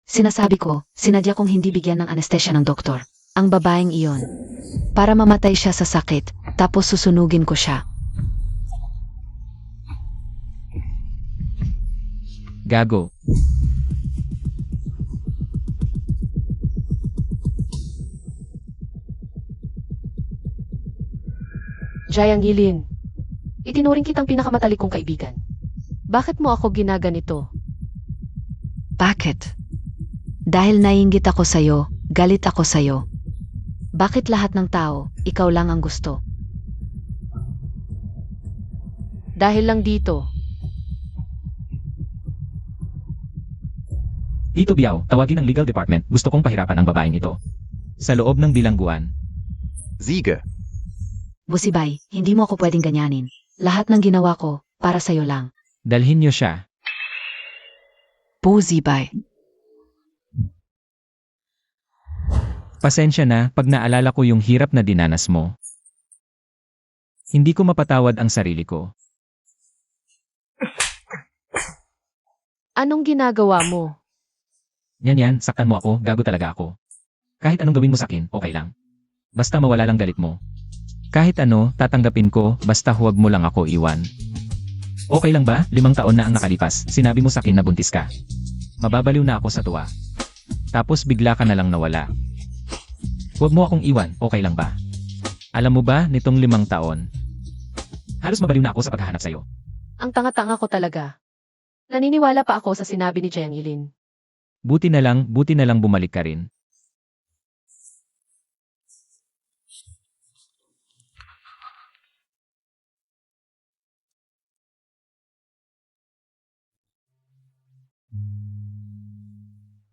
S6: Sinasabi ko, sinadya kong hindi bigyan ng anestesya ng doktor. Ang babaeng iyon. Para mamatay siya sa sakit, tapos susunugin ko siya.
S4: Gago.
S1: Jayang Gilin, itinuring kitang pinakamatalik kong kaibigan. Bakit mo ako ginaganito?
S6: Bakit? Dahil naiinggit ako sa'yo, galit ako sa'yo. Bakit lahat ng tao, ikaw lang ang gusto?
S1: Dahil lang dito,
S4: Tito Biao, tawagin ang legal department. Gusto kong pahirapan ang babaeng ito. Sa loob ng bilangguan,
S5: Siege.
S6: Busibay, hindi mo ako pwedeng ganyanin. Lahat ng ginawa ko, para sa'yo lang.
S4: dalhin niyo siya.
S3: Busibay.
S4: Pasensya na pag naalala ko yung hirap na dinanas mo. Hindi ko mapatawad ang sarili ko.
S1: anong ginagawa mo?
S4: Yan, saktan mo ako, gago talaga ako. Kahit anong gawin mo sa akin, okay lang. Basta mawala lang galit mo. Kahit ano, tatanggapin ko, basta huwag mo lang ako iwan. Okay lang ba? 5 taon na ang nakalipas, sinabi mo sa akin na buntis ka. Mababaliw na ako sa tuwa. Tapos bigla ka na lang nawala. Huwag mo akong iwan, okay lang ba? Alam mo ba, nitong 5 taon, halos mabaliw na ako sa paghahanap sa'yo.
S1: Ang tanga-tanga ko talaga. Naniniwala pa ako sa sinabi ni Jenilyn.
S4: Buti na lang bumalik ka rin.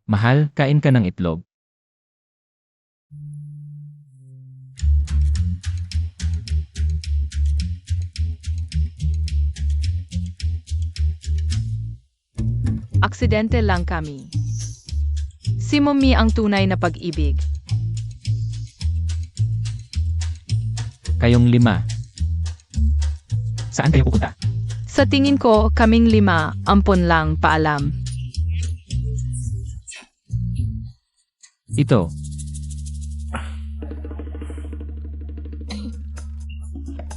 S4: Mahal, kain ka ng itlog.
S2: Aksidente lang kami. Si Mommy ang tunay na pag-ibig.
S4: Kayong 5. Saan kayo pupunta?
S2: Sa tingin ko, kaming 5, ampon lang, paalam.
S4: Ito.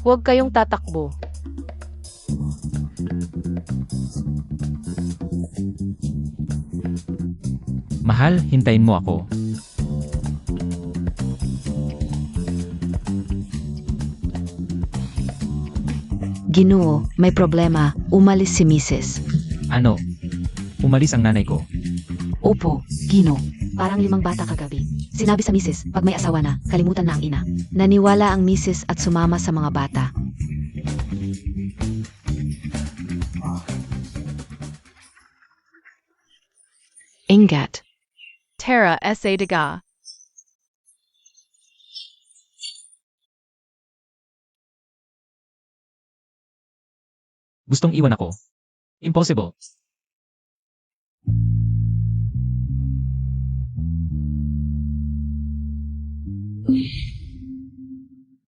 S1: Huwag kayong tatakbo.
S4: Mahal, hintayin mo ako.
S6: Ginoo, may problema, umalis si Mrs.
S4: Ano? Umalis ang nanay ko.
S6: Opo, Gino. Parang 5 bata kagabi. Sinabi sa Mrs., pag may asawa na, kalimutan na ang ina. Naniwala ang Mrs. at sumama sa mga bata.
S3: Ingat.
S2: Tara, S.A. Dega.
S4: Gustong iwan ako. Impossible.